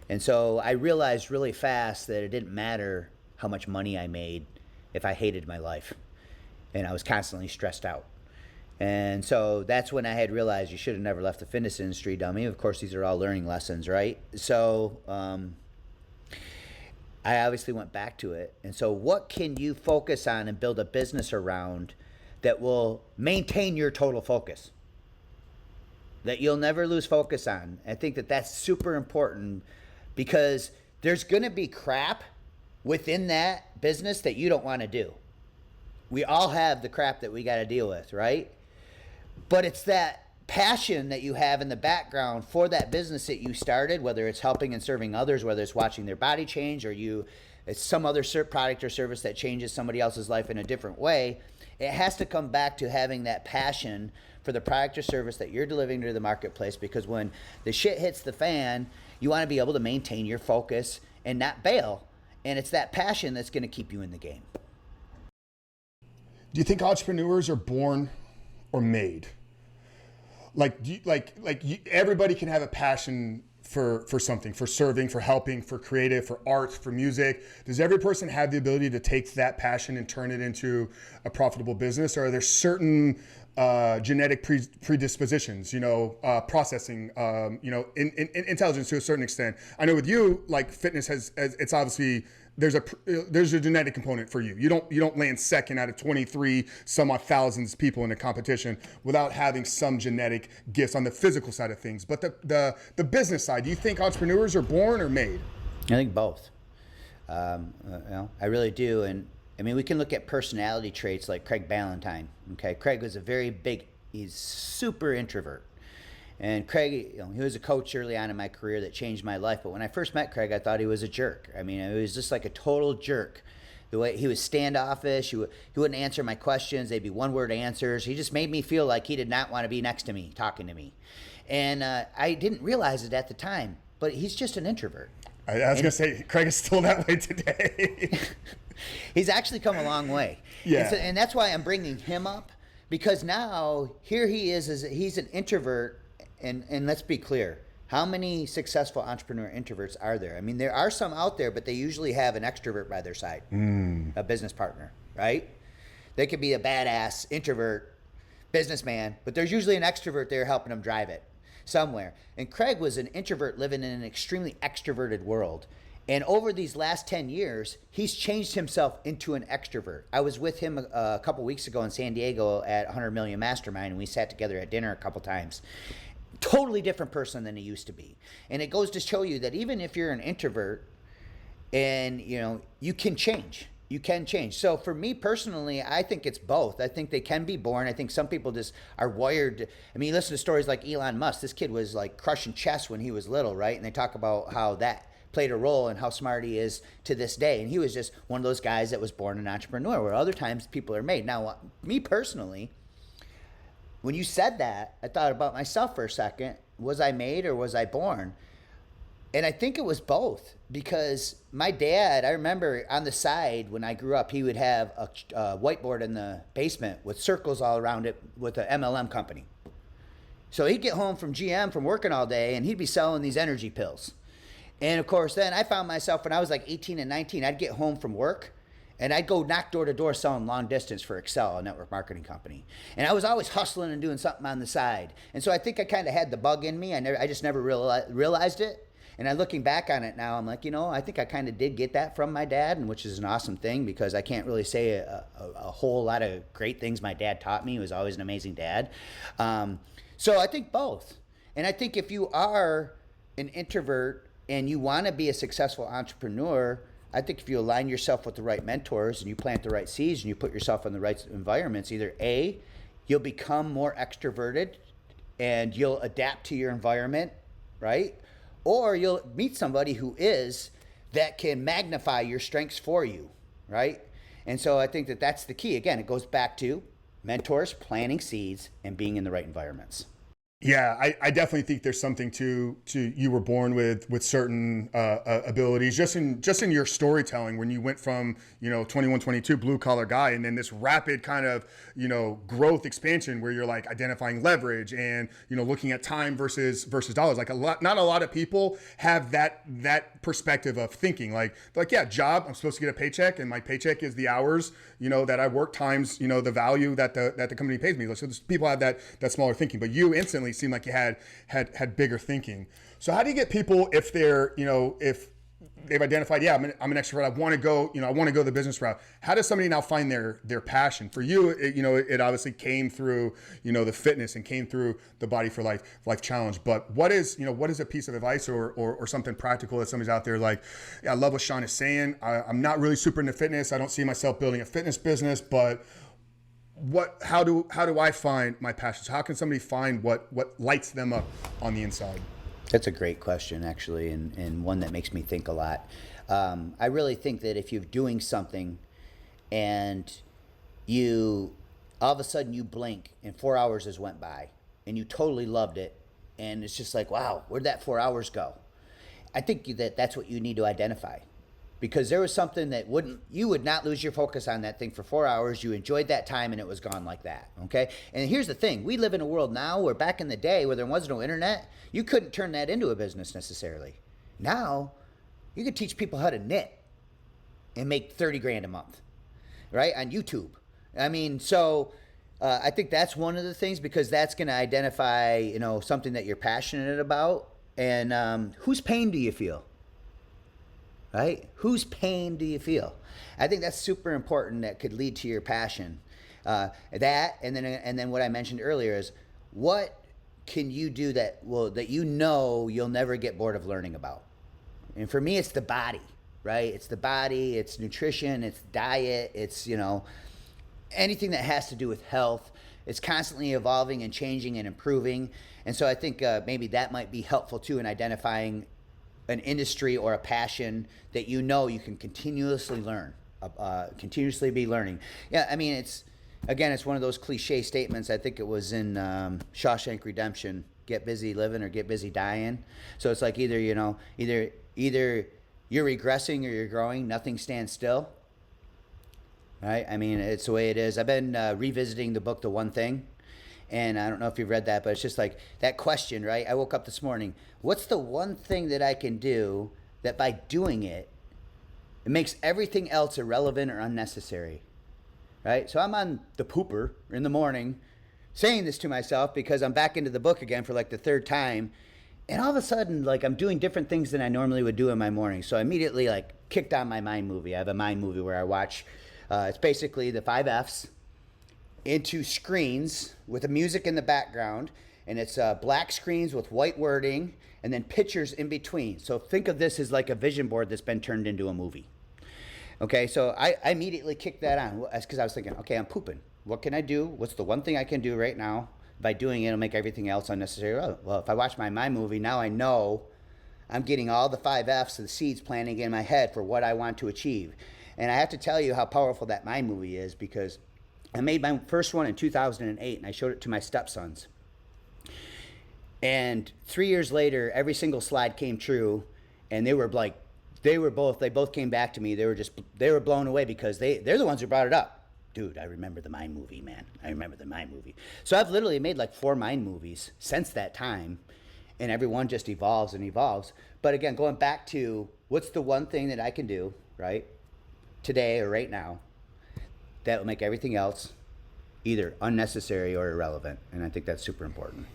And so I realized really fast that it didn't matter how much money I made if I hated my life. And I was constantly stressed out. And so that's when I had realized you should have never left the fitness industry, dummy. Of course, these are all learning lessons, right? So I obviously went back to it. And so what can you focus on and build a business around that will maintain your total focus, that you'll never lose focus on? I think that that's super important, because there's going to be crap within that business that you don't want to do. We all have the crap that we got to deal with, right? But it's that passion that you have in the background for that business that you started, whether it's helping and serving others, whether it's watching their body change, or it's some other product or service that changes somebody else's life in a different way. It has to come back to having that passion for the product or service that you're delivering to the marketplace, because when the shit hits the fan, you want to be able to maintain your focus and not bail. And it's that passion that's going to keep you in the game. Do you think entrepreneurs are born or made? Everybody can have a passion for something, for serving, for helping, for creative, for art, for music. Does every person have the ability to take that passion and turn it into a profitable business? Or are there certain genetic predispositions, processing, intelligence to a certain extent. I know with you, like fitness it's obviously there's a genetic component for you. You don't land second out of 23 some odd thousands of people in a competition without having some genetic gifts on the physical side of things. But the business side, do you think entrepreneurs are born or made? I think both. I really do. And I mean, we can look at personality traits like Craig Ballantyne. Okay, Craig was he's super introvert. And Craig, he was a coach early on in my career that changed my life. But when I first met Craig, I thought he was a jerk. I mean, it was just like a total jerk. The way he was standoffish, he wouldn't answer my questions. They'd be one-word answers. He just made me feel like he did not want to be next to me, talking to me. And I didn't realize it at the time, but he's just an introvert. I was going to say, Craig is still that way today. He's actually come a long way. Yeah. And that's why I'm bringing him up, because now here he is he's an introvert. And let's be clear, how many successful entrepreneur introverts are there? I mean, there are some out there, but they usually have an extrovert by their side, a business partner, right? They could be a badass introvert businessman, but there's usually an extrovert there helping them drive it somewhere. And Craig was an introvert living in an extremely extroverted world. And over these last 10 years, he's changed himself into an extrovert. I was with him a couple weeks ago in San Diego at 100 Million Mastermind, and we sat together at dinner a couple times. Totally different person than he used to be. And it goes to show you that even if you're an introvert and you can change. You can change. So for me personally, I think it's both. I think they can be born. I think some people just are wired. I mean, you listen to stories like Elon Musk. This kid was like crushing chess when he was little, right? And they talk about how that played a role in how smart he is to this day. And he was just one of those guys that was born an entrepreneur, where other times people are made. Now, me personally, when you said that, I thought about myself for a second. Was I made or was I born? And I think it was both, because my dad, I remember on the side when I grew up, he would have a whiteboard in the basement with circles all around it with an MLM company. So he'd get home from GM from working all day and he'd be selling these energy pills. And of course, then I found myself when I was like 18 and 19, I'd get home from work and I'd go knock door to door selling long distance for Excel, a network marketing company. And I was always hustling and doing something on the side. And so I think I kind of had the bug in me. I just never realized it. And looking back on it now, I'm like, I think I kind of did get that from my dad, and which is an awesome thing, because I can't really say a whole lot of great things my dad taught me. He was always an amazing dad. So I think both. And I think if you are an introvert and you want to be a successful entrepreneur, I think if you align yourself with the right mentors and you plant the right seeds and you put yourself in the right environments, either A, you'll become more extroverted and you'll adapt to your environment, right? Or you'll meet somebody who is, that can magnify your strengths for you, right? And so I think that that's the key. Again, it goes back to mentors, planting seeds, and being in the right environments. Yeah, I definitely think there's something to you were born with certain abilities, just in your storytelling, when you went from 21, 22 blue collar guy, and then this rapid kind of growth expansion where you're like identifying leverage and looking at time versus dollars. Like not a lot of people have that perspective of thinking. Like yeah, job, I'm supposed to get a paycheck, and my paycheck is the hours that I work times the value that the company pays me. So people have that smaller thinking, but you instantly seemed like you had bigger thinking. So how do you get people, if they're if they've identified, yeah, I'm an extrovert, I want to go the business route, how does somebody now find their passion? For you, it obviously came through the fitness and came through the Body for Life challenge. But what is a piece of advice or something practical that somebody's out there like, yeah, I love what Shaun is saying, I'm not really super into fitness, I don't see myself building a fitness business, but how do I find my passions? How can somebody find what lights them up on the inside? That's a great question, actually, and one that makes me think a lot. I really think that if you're doing something and you all of a sudden you blink and 4 hours has went by and you totally loved it, and it's just like, wow, where'd that 4 hours go? I think that's what you need to identify. Because there was something that you would not lose your focus on that thing for 4 hours. You enjoyed that time and it was gone like that, okay? And here's the thing. We live in a world now where back in the day where there was no internet, you couldn't turn that into a business necessarily. Now, you could teach people how to knit and make 30 grand a month, right? On YouTube. I mean, so I think that's one of the things because that's going to identify, something that you're passionate about. And whose pain do you feel? Right? Whose pain do you feel? I think that's super important. That could lead to your passion. That and then what I mentioned earlier is what can you do that you'll never get bored of learning about. And for me, it's the body, right? It's the body, it's nutrition, it's diet, it's anything that has to do with health. It's constantly evolving and changing and improving. And so I think maybe that might be helpful too in identifying an industry or a passion that you can continuously learn, continuously be learning. Yeah, I mean, it's one of those cliche statements. I think it was in Shawshank Redemption: "Get busy living or get busy dying." So it's like either you're regressing or you're growing. Nothing stands still. Right? I mean, it's the way it is. I've been revisiting the book, The One Thing. And I don't know if you've read that, but it's just like that question, right? I woke up this morning. What's the one thing that I can do that by doing it, it makes everything else irrelevant or unnecessary? Right? So I'm on the pooper in the morning saying this to myself because I'm back into the book again for like the third time. And all of a sudden, like I'm doing different things than I normally would do in my morning. So I immediately like kicked on my mind movie. I have a mind movie where I watch, it's basically the 5 F's into screens with the music in the background, and it's black screens with white wording and then pictures in between. So think of this as like a vision board that's been turned into a movie. Okay, so I immediately kicked that on because I was thinking, okay, I'm pooping. What can I do? What's the one thing I can do right now? By doing it, it'll make everything else unnecessary. Well, if I watch my mind movie, now I know I'm getting all the 5 F's of the seeds planting in my head for what I want to achieve. And I have to tell you how powerful that mind movie is because I made my first one in 2008 and I showed it to my stepsons. And 3 years later, every single slide came true, and they both came back to me. They were blown away because they're the ones who brought it up. Dude, I remember the mind movie, man. I remember the mind movie. So I've literally made like 4 mind movies since that time, and every one just evolves and evolves. But again, going back to what's the one thing that I can do, right, today or right now, that will make everything else either unnecessary or irrelevant. And I think that's super important.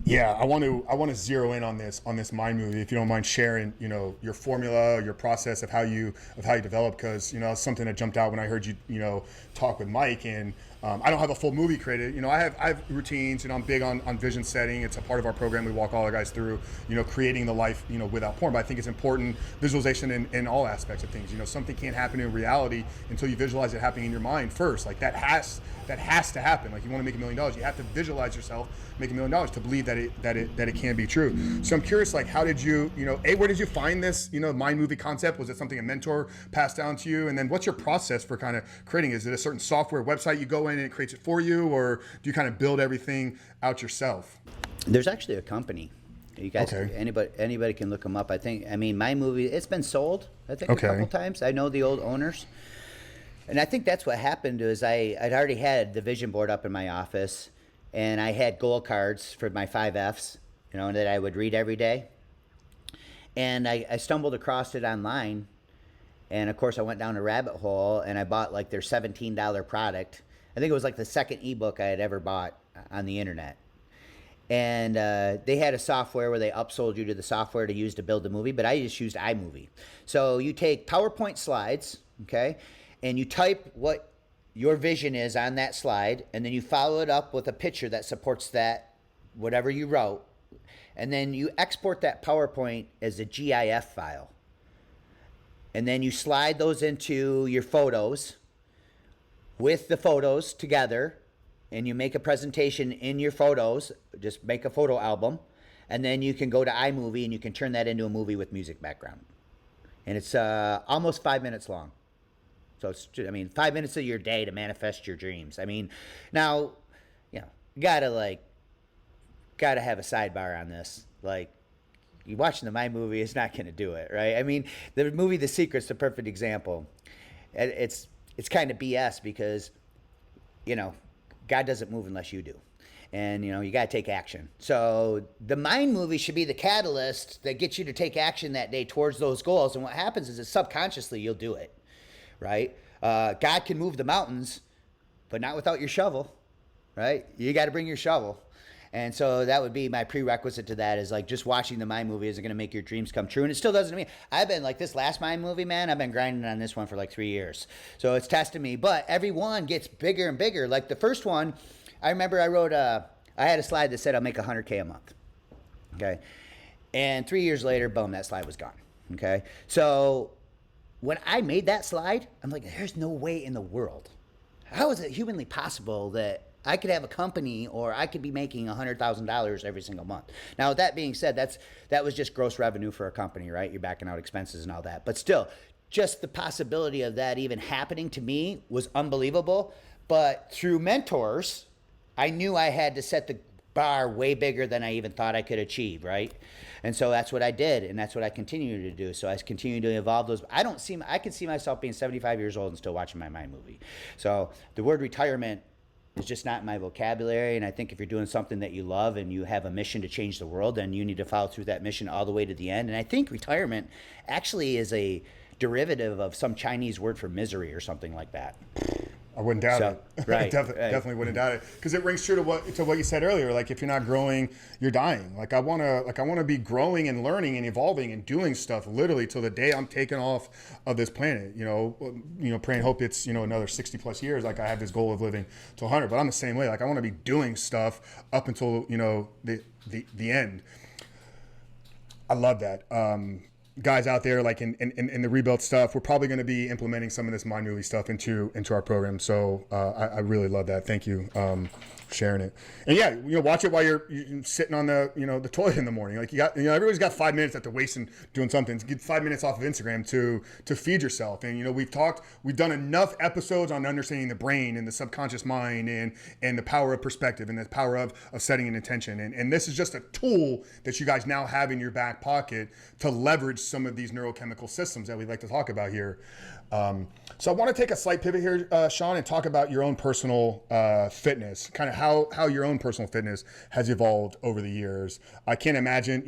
Yeah, I want to zero in on this mind movie. If you don't mind sharing, your formula, your process of how you develop, because it's something that jumped out when I heard you talk with Mike. And I don't have a full movie created. I have routines. I'm big on vision setting. It's a part of our program. We walk all our guys through creating the life without porn. But I think it's important visualization in all aspects of things. Something can't happen in reality until you visualize it happening in your mind first. Like that has to happen. Like you want to make $1 million, you have to visualize yourself making $1 million to believe that it can be true. So I'm curious, like, how did you, where did you find this, mind movie concept? Was it something a mentor passed down to you? And then what's your process for kind of creating? Is it a certain software website you go in and it creates it for you, or do you kind of build everything out yourself? There's actually a company. You guys, okay. Anybody can look them up. My movie, it's been sold, a couple times. I know the old owners. And I think that's what happened is I'd already had the vision board up in my office, and I had goal cards for my 5 F's, that I would read every day. And I stumbled across it online, and of course I went down a rabbit hole, and I bought like their $17 product. I think it was like the second ebook I had ever bought on the internet. And they had a software where they upsold you to the software to use to build the movie, but I just used iMovie. So you take PowerPoint slides, okay, and you type what your vision is on that slide, and then you follow it up with a picture that supports that, whatever you wrote, and then you export that PowerPoint as a GIF file. And then you slide those into your photos with the photos together, and you make a presentation in your photos, just make a photo album, and then you can go to iMovie and you can turn that into a movie with music background. And it's almost 5 minutes long. So it's, 5 minutes of your day to manifest your dreams. Now, gotta have a sidebar on this. Like, you watching the My Movie is not going to do it, right? The movie The Secret's the perfect example. It's kind of BS because, God doesn't move unless you do. And, you got to take action. So the mind movie should be the catalyst that gets you to take action that day towards those goals. And what happens is that subconsciously you'll do it, right? God can move the mountains, but not without your shovel. right? You got to bring your shovel. And so that would be my prerequisite to that is like just watching the Mind movie isn't going to make your dreams come true. And it still doesn't to me. I've been like this last Mind movie, man, I've been grinding on this one for like 3 years. So it's testing me. But every one gets bigger and bigger. Like the first one, I remember I had a slide that said I'll make 100K a month. Okay. And 3 years later, boom, that slide was gone. Okay. So when I made that slide, I'm like, there's no way in the world. How is it humanly possible that I could have a company or I could be making $100,000 every single month? Now, with that being said, that was just gross revenue for a company, right? You're backing out expenses and all that. But still, just the possibility of that even happening to me was unbelievable. But through mentors, I knew I had to set the bar way bigger than I even thought I could achieve, right? And so that's what I did, and that's what I continue to do. So I continue to evolve those. I can see myself being 75 years old and still watching my Mind movie. So the word retirement is just not in my vocabulary, and I think if you're doing something that you love and you have a mission to change the world, then you need to follow through that mission all the way to the end. And I think retirement actually is a derivative of some Chinese word for misery or something like that. I wouldn't doubt it. Right, definitely wouldn't doubt it, because it rings true to what you said earlier. Like if you're not growing, you're dying. Like I wanna be growing and learning and evolving and doing stuff literally till the day I'm taken off of this planet. Pray and hope it's another 60 plus years. Like I have this goal of living to 100, but I'm the same way. Like I want to be doing stuff up until the end. I love that. Guys out there, like in the rebuilt stuff, we're probably going to be implementing some of this Mind movie stuff into our program. So I really love that. Thank you for sharing it. And yeah, watch it while you're sitting on the toilet in the morning. Like everybody's got 5 minutes after wasting doing something. Get 5 minutes off of Instagram to feed yourself. And we've done enough episodes on understanding the brain and the subconscious mind and the power of perspective and the power of setting an intention. And this is just a tool that you guys now have in your back pocket to leverage some of these neurochemical systems that we like to talk about here. So I want to take a slight pivot here, Shaun, and talk about your own personal fitness, kind of how your own personal fitness has evolved over the years. I can't imagine,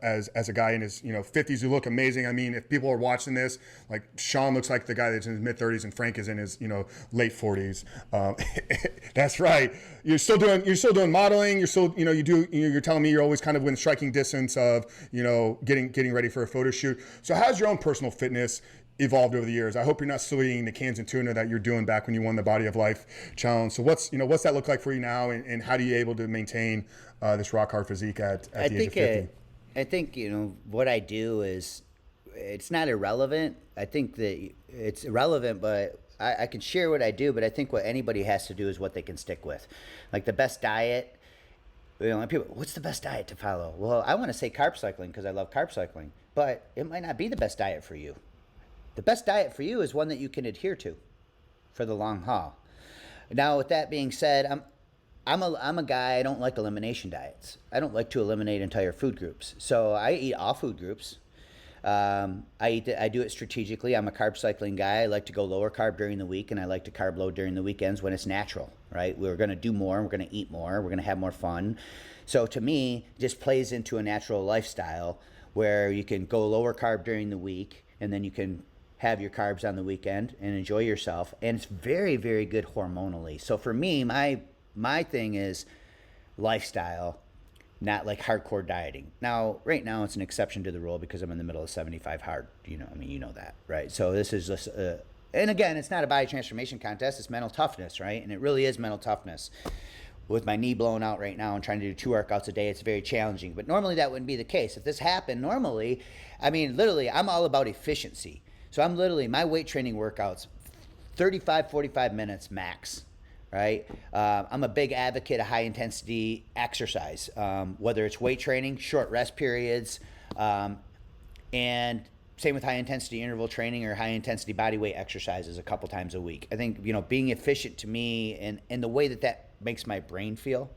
as a guy in his 50s who look amazing. I mean, if people are watching this, like Shaun looks like the guy that's in his mid 30s and Frank is in his late 40s. That's right. You're still doing modeling. You're still you're telling me you're always kind of within striking distance of getting ready for a photo shoot. So how's your own personal fitness evolved over the years? I hope you're not still eating the cans of tuna that you're doing back when you won the Body of Life challenge. So what's that look like for you now, and how do you able to maintain this rock hard physique at the age of 50? I think what I do is it's not irrelevant. I think that it's irrelevant, but I can share what I do. But I think what anybody has to do is what they can stick with. Like the best diet. People, what's the best diet to follow? Well, I want to say carb cycling because I love carb cycling, but it might not be the best diet for you. The best diet for you is one that you can adhere to for the long haul. Now, with that being said, I'm a guy, I don't like elimination diets. I don't like to eliminate entire food groups. So I eat all food groups. I do it strategically. I'm a carb cycling guy. I like to go lower carb during the week, and I like to carb load during the weekends when it's natural, right? We're going to do more. We're going to eat more. We're going to have more fun. So to me, it just plays into a natural lifestyle where you can go lower carb during the week, and then you can have your carbs on the weekend and enjoy yourself. And it's very, very good hormonally. So for me, my thing is lifestyle, not like hardcore dieting. Now, right now it's an exception to the rule because I'm in the middle of 75 hard. You know that, right? So this is just, and again, it's not a body transformation contest. It's mental toughness, right? And it really is mental toughness. With my knee blown out right now and trying to do 2 workouts a day, it's very challenging. But normally that wouldn't be the case. If this happened normally, literally, I'm all about efficiency. So I'm literally, my weight training workouts, 35, 45 minutes max, right? I'm a big advocate of high intensity exercise, whether it's weight training, short rest periods, and same with high intensity interval training or high intensity body weight exercises a couple times a week. I think, being efficient to me and the way that makes my brain feel.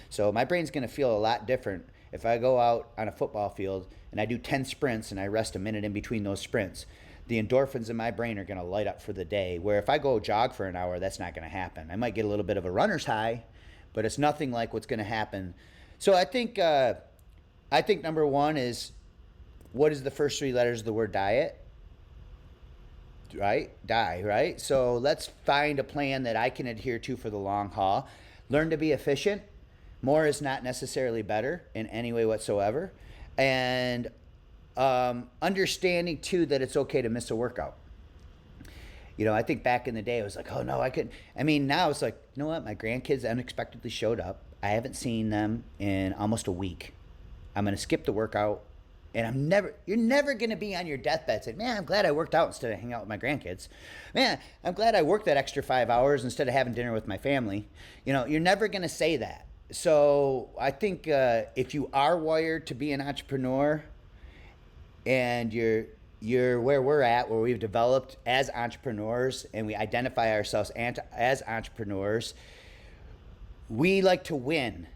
So my brain's going to feel a lot different if I go out on a football field and I do 10 sprints and I rest a minute in between those sprints. The endorphins in my brain are going to light up for the day, where if I go jog for an hour, that's not going to happen. I might get a little bit of a runner's high, but it's nothing like what's going to happen. So I think number one is, what is the first 3 letters of the word diet? Right? Die, right? So let's find a plan that I can adhere to for the long haul. Learn to be efficient. More is not necessarily better in any way whatsoever. And understanding too that it's okay to miss a workout. I think back in the day, it was like, oh no, I couldn't. I mean, now it's like, you know what? My grandkids unexpectedly showed up. I haven't seen them in almost a week. I'm going to skip the workout. And you're never going to be on your deathbed saying, man, I'm glad I worked out instead of hanging out with my grandkids. Man, I'm glad I worked that extra 5 hours instead of having dinner with my family. You're never going to say that. So I think if you are wired to be an entrepreneur and you're where we're at, where we've developed as entrepreneurs and we identify ourselves as entrepreneurs, we like to win.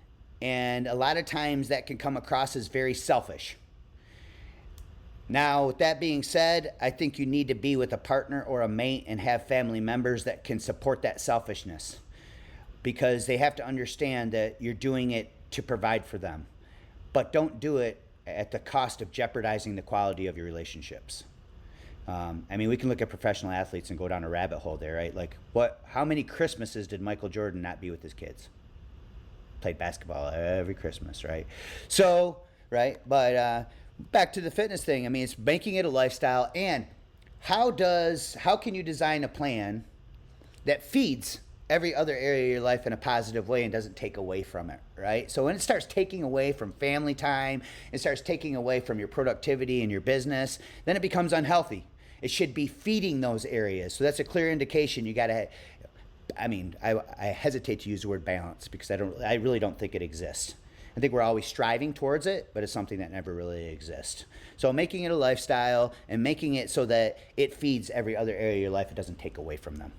And a lot of times that can come across as very selfish. Now, with that being said, I think you need to be with a partner or a mate and have family members that can support that selfishness, because they have to understand that you're doing it to provide for them. But don't do it at the cost of jeopardizing the quality of your relationships. We can look at professional athletes and go down a rabbit hole there, right? Like, how many Christmases did Michael Jordan not be with his kids? Played basketball every Christmas, right? So, right, but back to the fitness thing. It's making it a lifestyle. And how can you design a plan that feeds every other area of your life in a positive way and doesn't take away from it, right? So when it starts taking away from family time, it starts taking away from your productivity and your business, then it becomes unhealthy. It should be feeding those areas. So that's a clear indication. You got to, I hesitate to use the word balance because I really don't think it exists. I think we're always striving towards it, but it's something that never really exists. So making it a lifestyle and making it so that it feeds every other area of your life, it doesn't take away from them.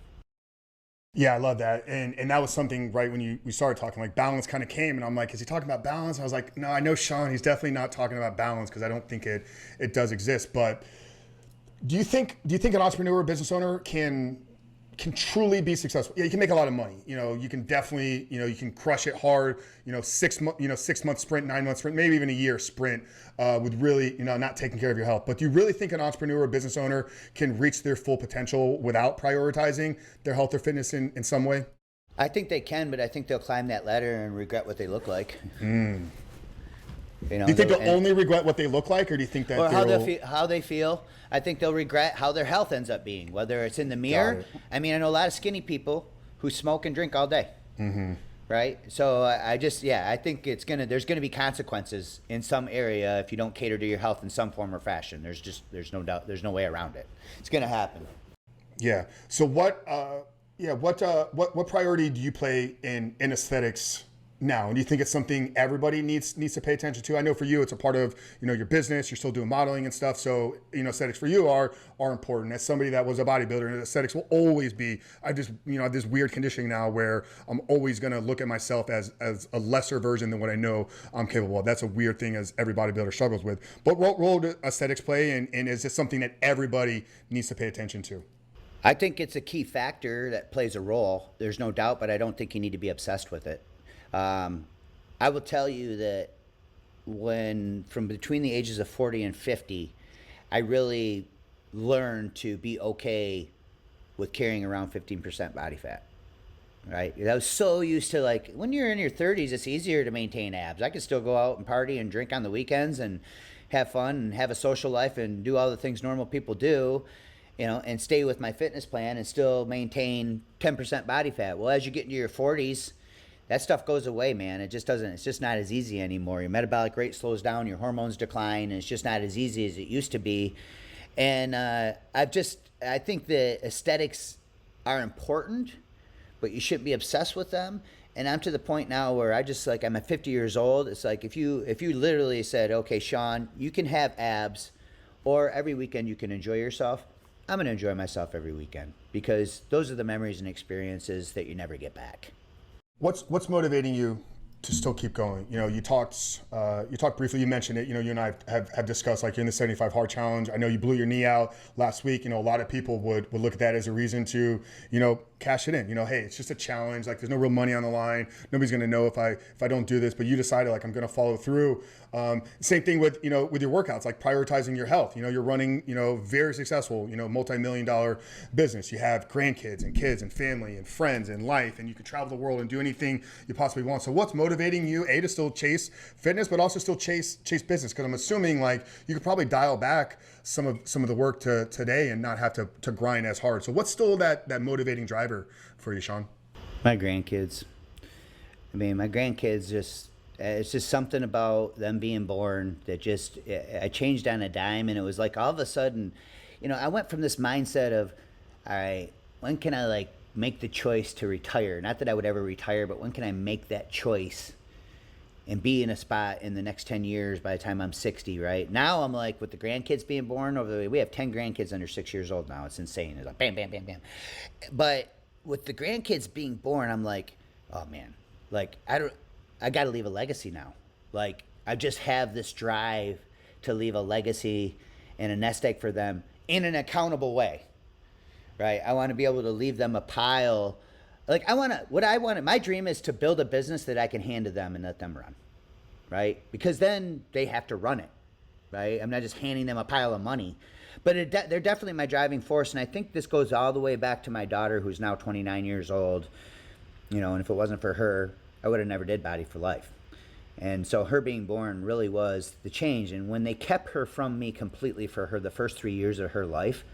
Yeah, I love that. And that was something right when we started talking, like balance kind of came and I'm like, is he talking about balance? And I was like, no, I know Shaun, he's definitely not talking about balance because I don't think it does exist. But do you think an entrepreneur or business owner can truly be successful? Yeah, you can make a lot of money. You can definitely, you can crush it hard, 6 month sprint, 9 month sprint, maybe even a year sprint with really, not taking care of your health. But do you really think an entrepreneur or business owner can reach their full potential without prioritizing their health or fitness in some way? I think they can, but I think they'll climb that ladder and regret what they look like. Do you think they'll only regret what they look like, or do you think that how they feel? I think they'll regret how their health ends up being, whether it's in the mirror. I know a lot of skinny people who smoke and drink all day. Mm-hmm. Right? So I think there's gonna be consequences in some area if you don't cater to your health in some form or fashion. There's no doubt, there's no way around it. It's gonna happen. Yeah. So what priority do you play in aesthetics now? And do you think it's something everybody needs to pay attention to? I know for you, it's a part of, your business. You're still doing modeling and stuff. So, aesthetics for you are important. As somebody that was a bodybuilder, and aesthetics will always be, I just, have this weird conditioning now where I'm always going to look at myself as a lesser version than what I know I'm capable of. That's a weird thing as every bodybuilder struggles with. But what role do aesthetics play? And is this something that everybody needs to pay attention to? I think it's a key factor that plays a role. There's no doubt, but I don't think you need to be obsessed with it. I will tell you that from between the ages of 40 and 50, I really learned to be okay with carrying around 15% body fat, right? I was so used to, like, when you're in your 30s, it's easier to maintain abs. I could still go out and party and drink on the weekends and have fun and have a social life and do all the things normal people do, and stay with my fitness plan and still maintain 10% body fat. Well, as you get into your 40s, that stuff goes away, man. It's just not as easy anymore. Your metabolic rate slows down, your hormones decline, and it's just not as easy as it used to be. And I think that aesthetics are important, but you shouldn't be obsessed with them. And I'm to the point now where I'm at 50 years old. It's like if you literally said, okay, Shaun, you can have abs, or every weekend you can enjoy yourself, I'm going to enjoy myself every weekend, because those are the memories and experiences that you never get back. What's motivating you to still keep going? You talked briefly, you mentioned it, you and I have discussed, like, you're in the 75 hard challenge. I know you blew your knee out last week. A lot of people would look at that as a reason to, cash it in. Hey, it's just a challenge. Like, there's no real money on the line. Nobody's going to know if I don't do this, but you decided, like, I'm going to follow through. Same thing with, with your workouts, like prioritizing your health. You're running, very successful, multi-million-dollar business. You have grandkids and kids and family and friends and life, and you can travel the world and do anything you possibly want. So what's motivating you, to still chase fitness, but also still chase business? Because I'm assuming, like, you could probably dial back some of the work to today and not have to grind as hard. So what's still that motivating driver for you, Shaun? My grandkids. I mean, my grandkids it's just something about them being born that I changed on a dime, and it was like all of a sudden, I went from this mindset of, all right, when can I, like, make the choice to retire? Not that I would ever retire, but when can I make that choice and be in a spot in the next 10 years by the time I'm 60, right? Now I'm like, with the grandkids being born we have 10 grandkids under 6 years old now. It's insane. It's like bam, bam, bam, bam. But with the grandkids being born, I'm like, oh man, like, I got to leave a legacy now. Like, I just have this drive to leave a legacy and a nest egg for them in an accountable way, right? I want to be able to leave them a pile. Like, my dream is to build a business that I can hand to them and let them run, right? Because then they have to run it, right? I'm not just handing them a pile of money. But they're definitely my driving force, and I think this goes all the way back to my daughter, who's now 29 years old, and if it wasn't for her, I would have never did Body for Life. And so her being born really was the change. And when they kept her from me completely for the first 3 years of her life,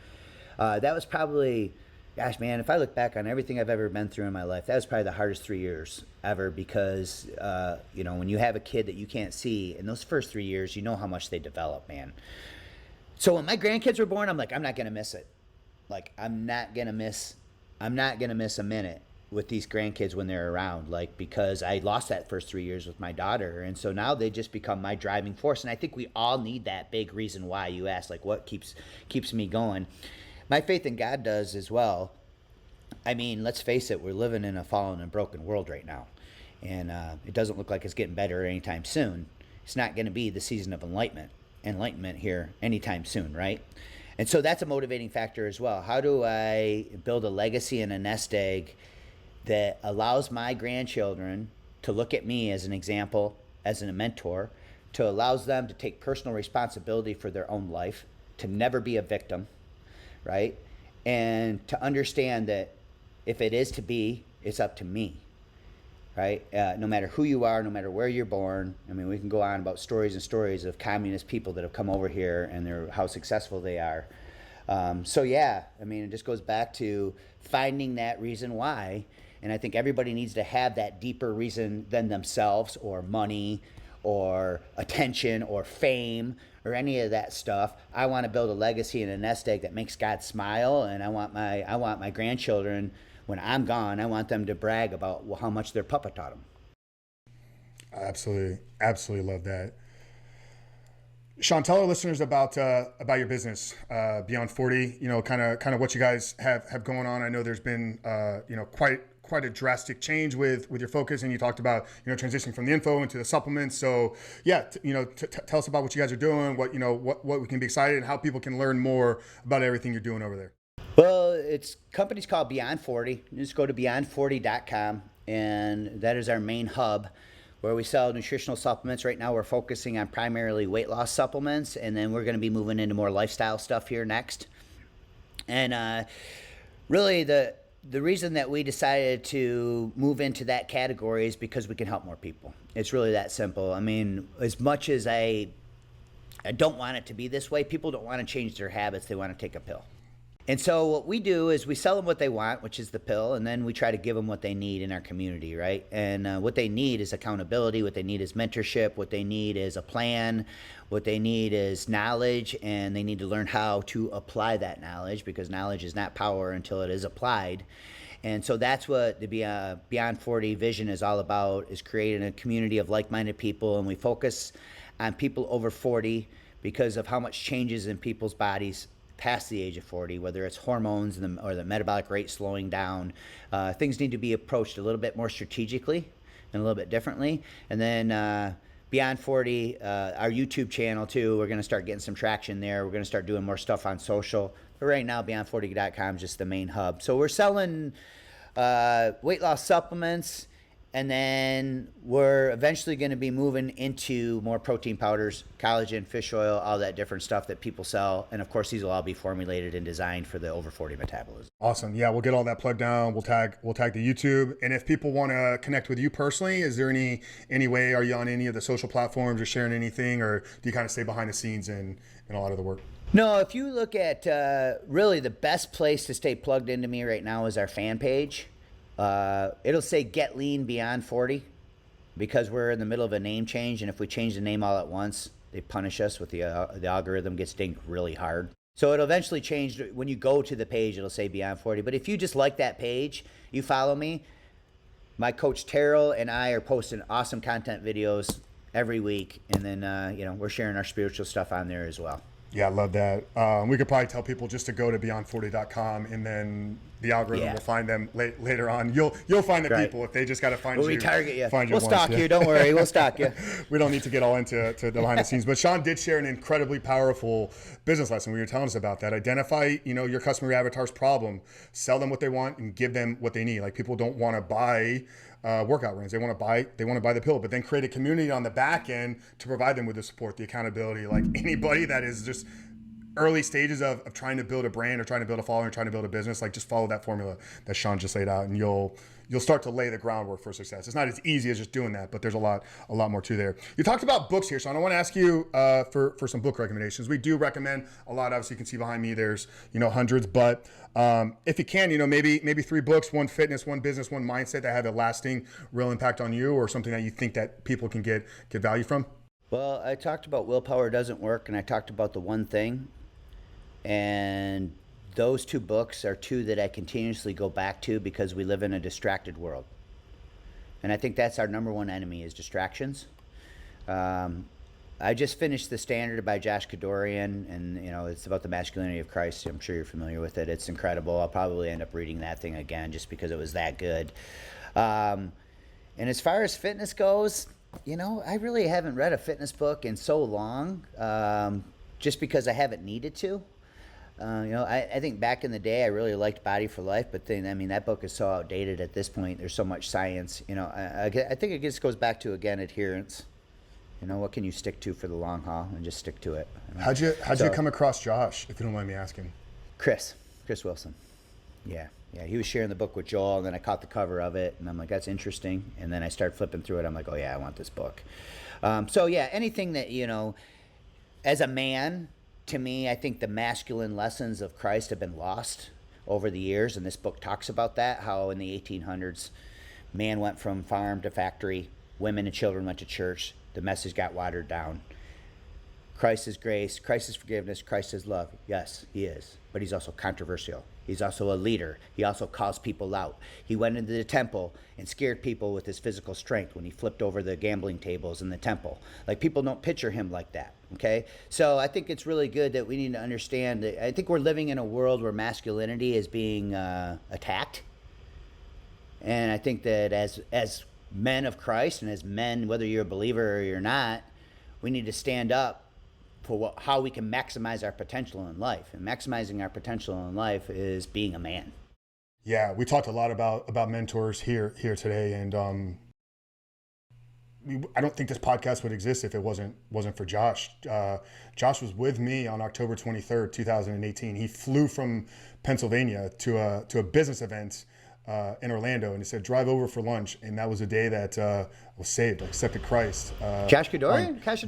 that was probably, gosh, man, if I look back on everything I've ever been through in my life, that was probably the hardest 3 years ever because, when you have a kid that you can't see, in those first 3 years, you know how much they develop, man. So when my grandkids were born, I'm like, I'm not going to miss it. Like, I'm not going to miss a minute with these grandkids when they're around, like, because I lost that first 3 years with my daughter. And so now they just become my driving force. And I think we all need that big reason why. You asked, like, what keeps me going. My faith in God does as well. I mean, let's face it, we're living in a fallen and broken world right now. And it doesn't look like it's getting better anytime soon. It's not going to be the season of enlightenment here anytime soon, right? And so that's a motivating factor as well. How do I build a legacy and a nest egg that allows my grandchildren to look at me as an example, as a mentor, to allows them to take personal responsibility for their own life, to never be a victim, right? And to understand that if it is to be, it's up to me, right? No matter who you are, no matter where you're born. I mean, we can go on about stories and stories of communist people that have come over here and how successful they are. So yeah, I mean, it just goes back to finding that reason why. And I think everybody needs to have that deeper reason than themselves or money or attention or fame or any of that stuff. I want to build a legacy and a nest egg that makes God smile, and I want my grandchildren, when I'm gone, I want them to brag about how much their papa taught them. Absolutely love that. Shaun, tell our listeners about your business, Beyond 40. Kind of what you guys have going on. I know there's been quite a drastic change with your focus, and you talked about transitioning from the info into the supplements. So yeah, tell us about what you guys are doing, what we can be excited, and how people can learn more about everything you're doing over there. Well, company's called Beyond 40. You just go to beyond40.com, and that is our main hub where we sell nutritional supplements. Right now we're focusing on primarily weight loss supplements, and then we're going to be moving into more lifestyle stuff here next. And really the reason that we decided to move into that category is because we can help more people. It's really that simple. I mean, as much as I don't want it to be this way, people don't want to change their habits. They want to take a pill. And so what we do is we sell them what they want, which is the pill, and then we try to give them what they need in our community, right? And what they need is accountability, what they need is mentorship, what they need is a plan, what they need is knowledge, and they need to learn how to apply that knowledge, because knowledge is not power until it is applied. And so that's what the Beyond 40 vision is all about, is creating a community of like-minded people, and we focus on people over 40 because of how much changes in people's bodies past the age of 40, whether it's hormones or the metabolic rate slowing down. Things need to be approached a little bit more strategically and a little bit differently. And then Beyond 40, our YouTube channel too, we're going to start getting some traction there. We're going to start doing more stuff on social. But right now, Beyond40.com is just the main hub. So we're selling weight loss supplements, and then we're eventually going to be moving into more protein powders, collagen, fish oil, all that different stuff that people sell. And of course, these will all be formulated and designed for the over 40 metabolism. Awesome. Yeah, we'll get all that plugged down. We'll tag the YouTube. And if people want to connect with you personally, is there any way? Are you on any of the social platforms or sharing anything, or do you kind of stay behind the scenes in a lot of the work? No, if you look at really the best place to stay plugged into me right now is our fan page. It'll say Get Lean Beyond 40 because we're in the middle of a name change, and if we change the name all at once, they punish us with the algorithm gets dinged really hard. So it'll eventually change. When you go to the page, it'll say Beyond 40. But if you just like that page, you follow me, my coach Terrell and I are posting awesome content videos every week, and then we're sharing our spiritual stuff on there as well. Yeah, I love that. We could probably tell people just to go to beyond40.com, and then the algorithm will find them later on. You'll find the people if they just got to find you. We target you. Find you we'll stalk you. Don't worry. We'll stalk you. We don't need to get all into the behind the scenes. But Shaun did share an incredibly powerful business lesson. We were telling us about that. Identify, your customer avatar's problem. Sell them what they want and give them what they need. Like, people don't want to buy workout rings. They want to buy the pill, but then create a community on the back end to provide them with the support, the accountability. Like, anybody that is just early stages of trying to build a brand or trying to build a following or trying to build a business, like, just follow that formula that Shaun just laid out, and you'll start to lay the groundwork for success. It's not as easy as just doing that, but there's a lot more to there. You talked about books here, Shaun. I want to ask you for some book recommendations. We do recommend a lot. Obviously, you can see behind me there's hundreds, but if you can, maybe 3 books, one fitness, one business, one mindset that have a lasting, real impact on you, or something that you think that people can get value from. Well, I talked about willpower doesn't work, and I talked about the one thing, and those 2 books are 2 that I continuously go back to because we live in a distracted world. And I think that's our number one enemy is distractions. I just finished The Standard by Josh Kadorian, and it's about the masculinity of Christ. I'm sure you're familiar with it. It's incredible. I'll probably end up reading that thing again just because it was that good. And as far as fitness goes, I really haven't read a fitness book in so long, just because I haven't needed to. I think back in the day I really liked Body for Life, but then that book is so outdated at this point. There's so much science. I think it just goes back to, again, adherence. What can you stick to for the long haul, and just stick to it. How'd you come across Josh, if you don't mind me asking? Chris Wilson. Yeah, he was sharing the book with Joel, and then I caught the cover of it, and I'm like, that's interesting. And then I started flipping through it. I'm like, oh yeah, I want this book. Anything that, as a man, to me, I think the masculine lessons of Christ have been lost over the years, and this book talks about that, how in the 1800s, man went from farm to factory, women and children went to church, the message got watered down. Christ is grace, Christ is forgiveness, Christ is love. Yes, he is, but he's also controversial. He's also a leader. He also calls people out. He went into the temple and scared people with his physical strength when he flipped over the gambling tables in the temple. Like, people don't picture him like that, okay? So I think it's really good that we need to understand that I think we're living in a world where masculinity is being attacked. And I think that as men of Christ and as men, whether you're a believer or you're not, we need to stand up for how we can maximize our potential in life. And maximizing our potential in life is being a man. Yeah, we talked a lot about mentors here today, and I don't think this podcast would exist if it wasn't for Josh. Josh was with me on October 23rd, 2018. He flew from Pennsylvania to a business event in Orlando, and he said, drive over for lunch. And that was a day that I was saved, I accepted Christ. Josh Kadorian? Josh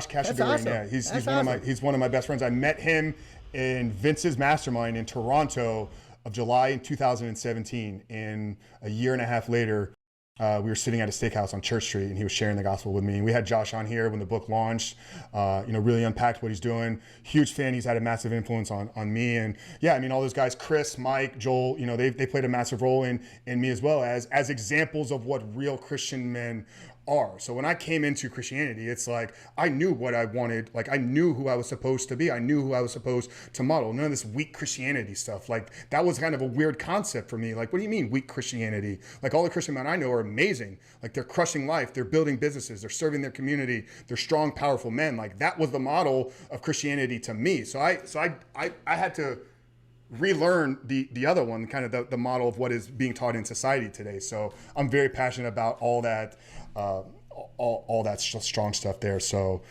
Kadorian, awesome. yeah. He's one of my best friends. I met him in Vince's mastermind in Toronto of July in 2017. And a year and a half later, we were sitting at a steakhouse on Church Street, and he was sharing the gospel with me. And we had Josh on here when the book launched, really unpacked what he's doing. Huge fan. He's had a massive influence on me. And yeah, all those guys, Chris, Mike, Joel, they played a massive role in me as well as examples of what real Christian men are. So when I came into Christianity, it's like I knew what I wanted. Like, I knew who I was supposed to be. I knew who I was supposed to model. None of this weak Christianity stuff. Like, that was kind of a weird concept for me. Like, what do you mean weak Christianity? Like, all the Christian men I know are amazing. Like, they're crushing life. They're building businesses. They're serving their community. They're strong, powerful men. Like, that was the model of Christianity to me. So I had to relearn the other one, kind of the model of what is being taught in society today. So I'm very passionate about all that, all that strong stuff there. So,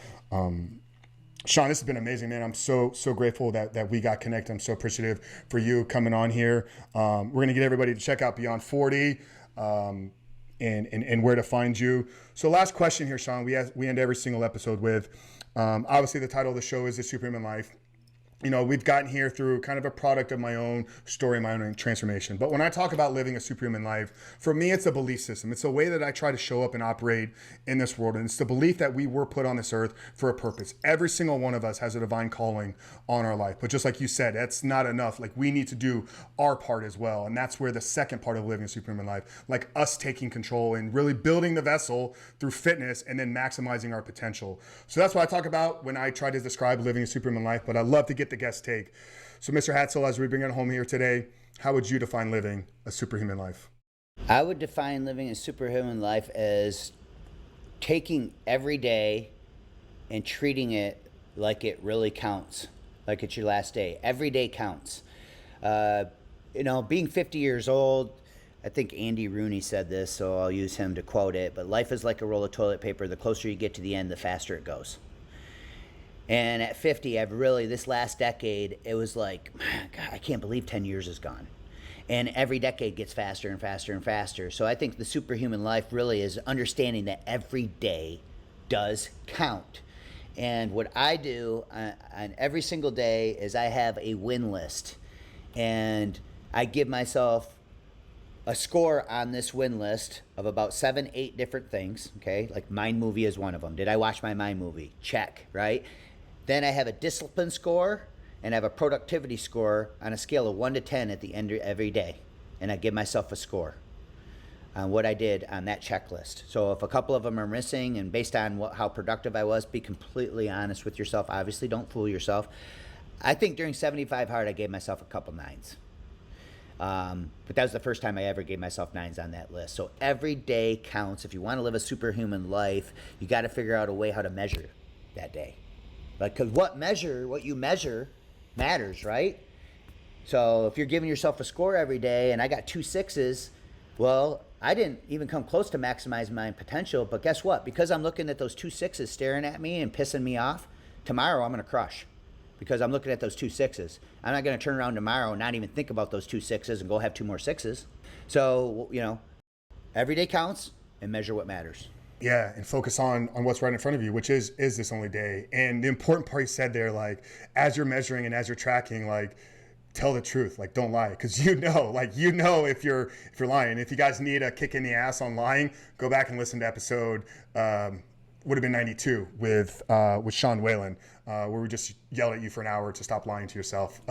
Shaun, this has been amazing, man. I'm so grateful that we got connected. I'm so appreciative for you coming on here. We're gonna get everybody to check out Beyond 40, and where to find you. So, last question here, Shaun. We end every single episode with, obviously, the title of the show is The Superhuman Life. You know, we've gotten here through kind of a product of my own story, my own transformation. But when I talk about living a superhuman life, for me, it's a belief system. It's a way that I try to show up and operate in this world. And it's the belief that we were put on this earth for a purpose. Every single one of us has a divine calling on our life. But just like you said, that's not enough. Like, we need to do our part as well. And that's where the second part of living a superhuman life, like us taking control and really building the vessel through fitness and then maximizing our potential. So that's what I talk about when I try to describe living a superhuman life. But I love to get the guest take. So, Mr. Hadsall, as we bring it home here today, how would you define living a superhuman life? I would define living a superhuman life as taking every day and treating it like it really counts, like it's your last day. Every day counts. Being 50 years old, I think Andy Rooney said this, so I'll use him to quote it, but life is like a roll of toilet paper. The closer you get to the end, the faster it goes. And at 50, this last decade, it was like, God, I can't believe 10 years is gone. And every decade gets faster and faster and faster. So I think the superhuman life really is understanding that every day does count. And what I do on every single day is I have a win list. And I give myself a score on this win list of about 7, 8 different things, okay? Like Mind Movie is one of them. Did I watch my Mind Movie? Check, right? Then I have a discipline score and I have a productivity score on a scale of 1 to 10 at the end of every day. And I give myself a score on what I did on that checklist. So if a couple of them are missing and based on how productive I was, be completely honest with yourself. Obviously, don't fool yourself. I think during 75 hard, I gave myself a couple 9s. But that was the first time I ever gave myself 9s on that list. So every day counts. If you want to live a superhuman life, you got to figure out a way how to measure that day. Because what you measure matters, right? So if you're giving yourself a score every day and I got 2 6s, well, I didn't even come close to maximizing my potential. But guess what? Because I'm looking at those 2 6s staring at me and pissing me off, tomorrow I'm going to crush. Because I'm looking at those 2 6s. I'm not going to turn around tomorrow and not even think about those 2 6s and go have 2 more 6s. So, every day counts and measure what matters. Yeah, and focus on what's right in front of you, which is this only day. And the important part you said there, like, as you're measuring and as you're tracking, like, tell the truth, like, don't lie, because if you're lying. If you guys need a kick in the ass on lying, go back and listen to episode would have been 92 with Sean Whalen, where we just yelled at you for an hour to stop lying to yourself.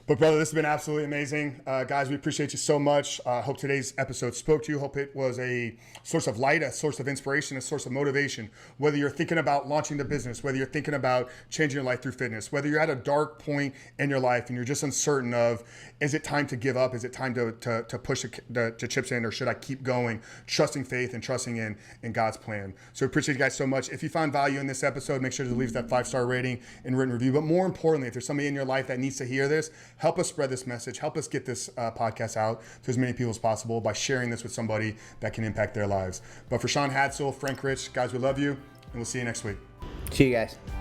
But brother, this has been absolutely amazing. Guys, we appreciate you so much. Hope today's episode spoke to you. Hope it was a source of light, a source of inspiration, a source of motivation. Whether you're thinking about launching the business, whether you're thinking about changing your life through fitness, whether you're at a dark point in your life and you're just uncertain of, is it time to give up? Is it time to push the chips in, or should I keep going, trusting faith and trusting in God's plan? So we appreciate you guys so much. If you found value in this episode, make sure to leave that 5-star rating and written review. But more importantly, if there's somebody in your life that needs to hear this, help us spread this message. Help us get this podcast out to as many people as possible by sharing this with somebody that can impact their lives. But for Shaun Hadsall, Frank Rich, guys, we love you, and we'll see you next week. See you guys.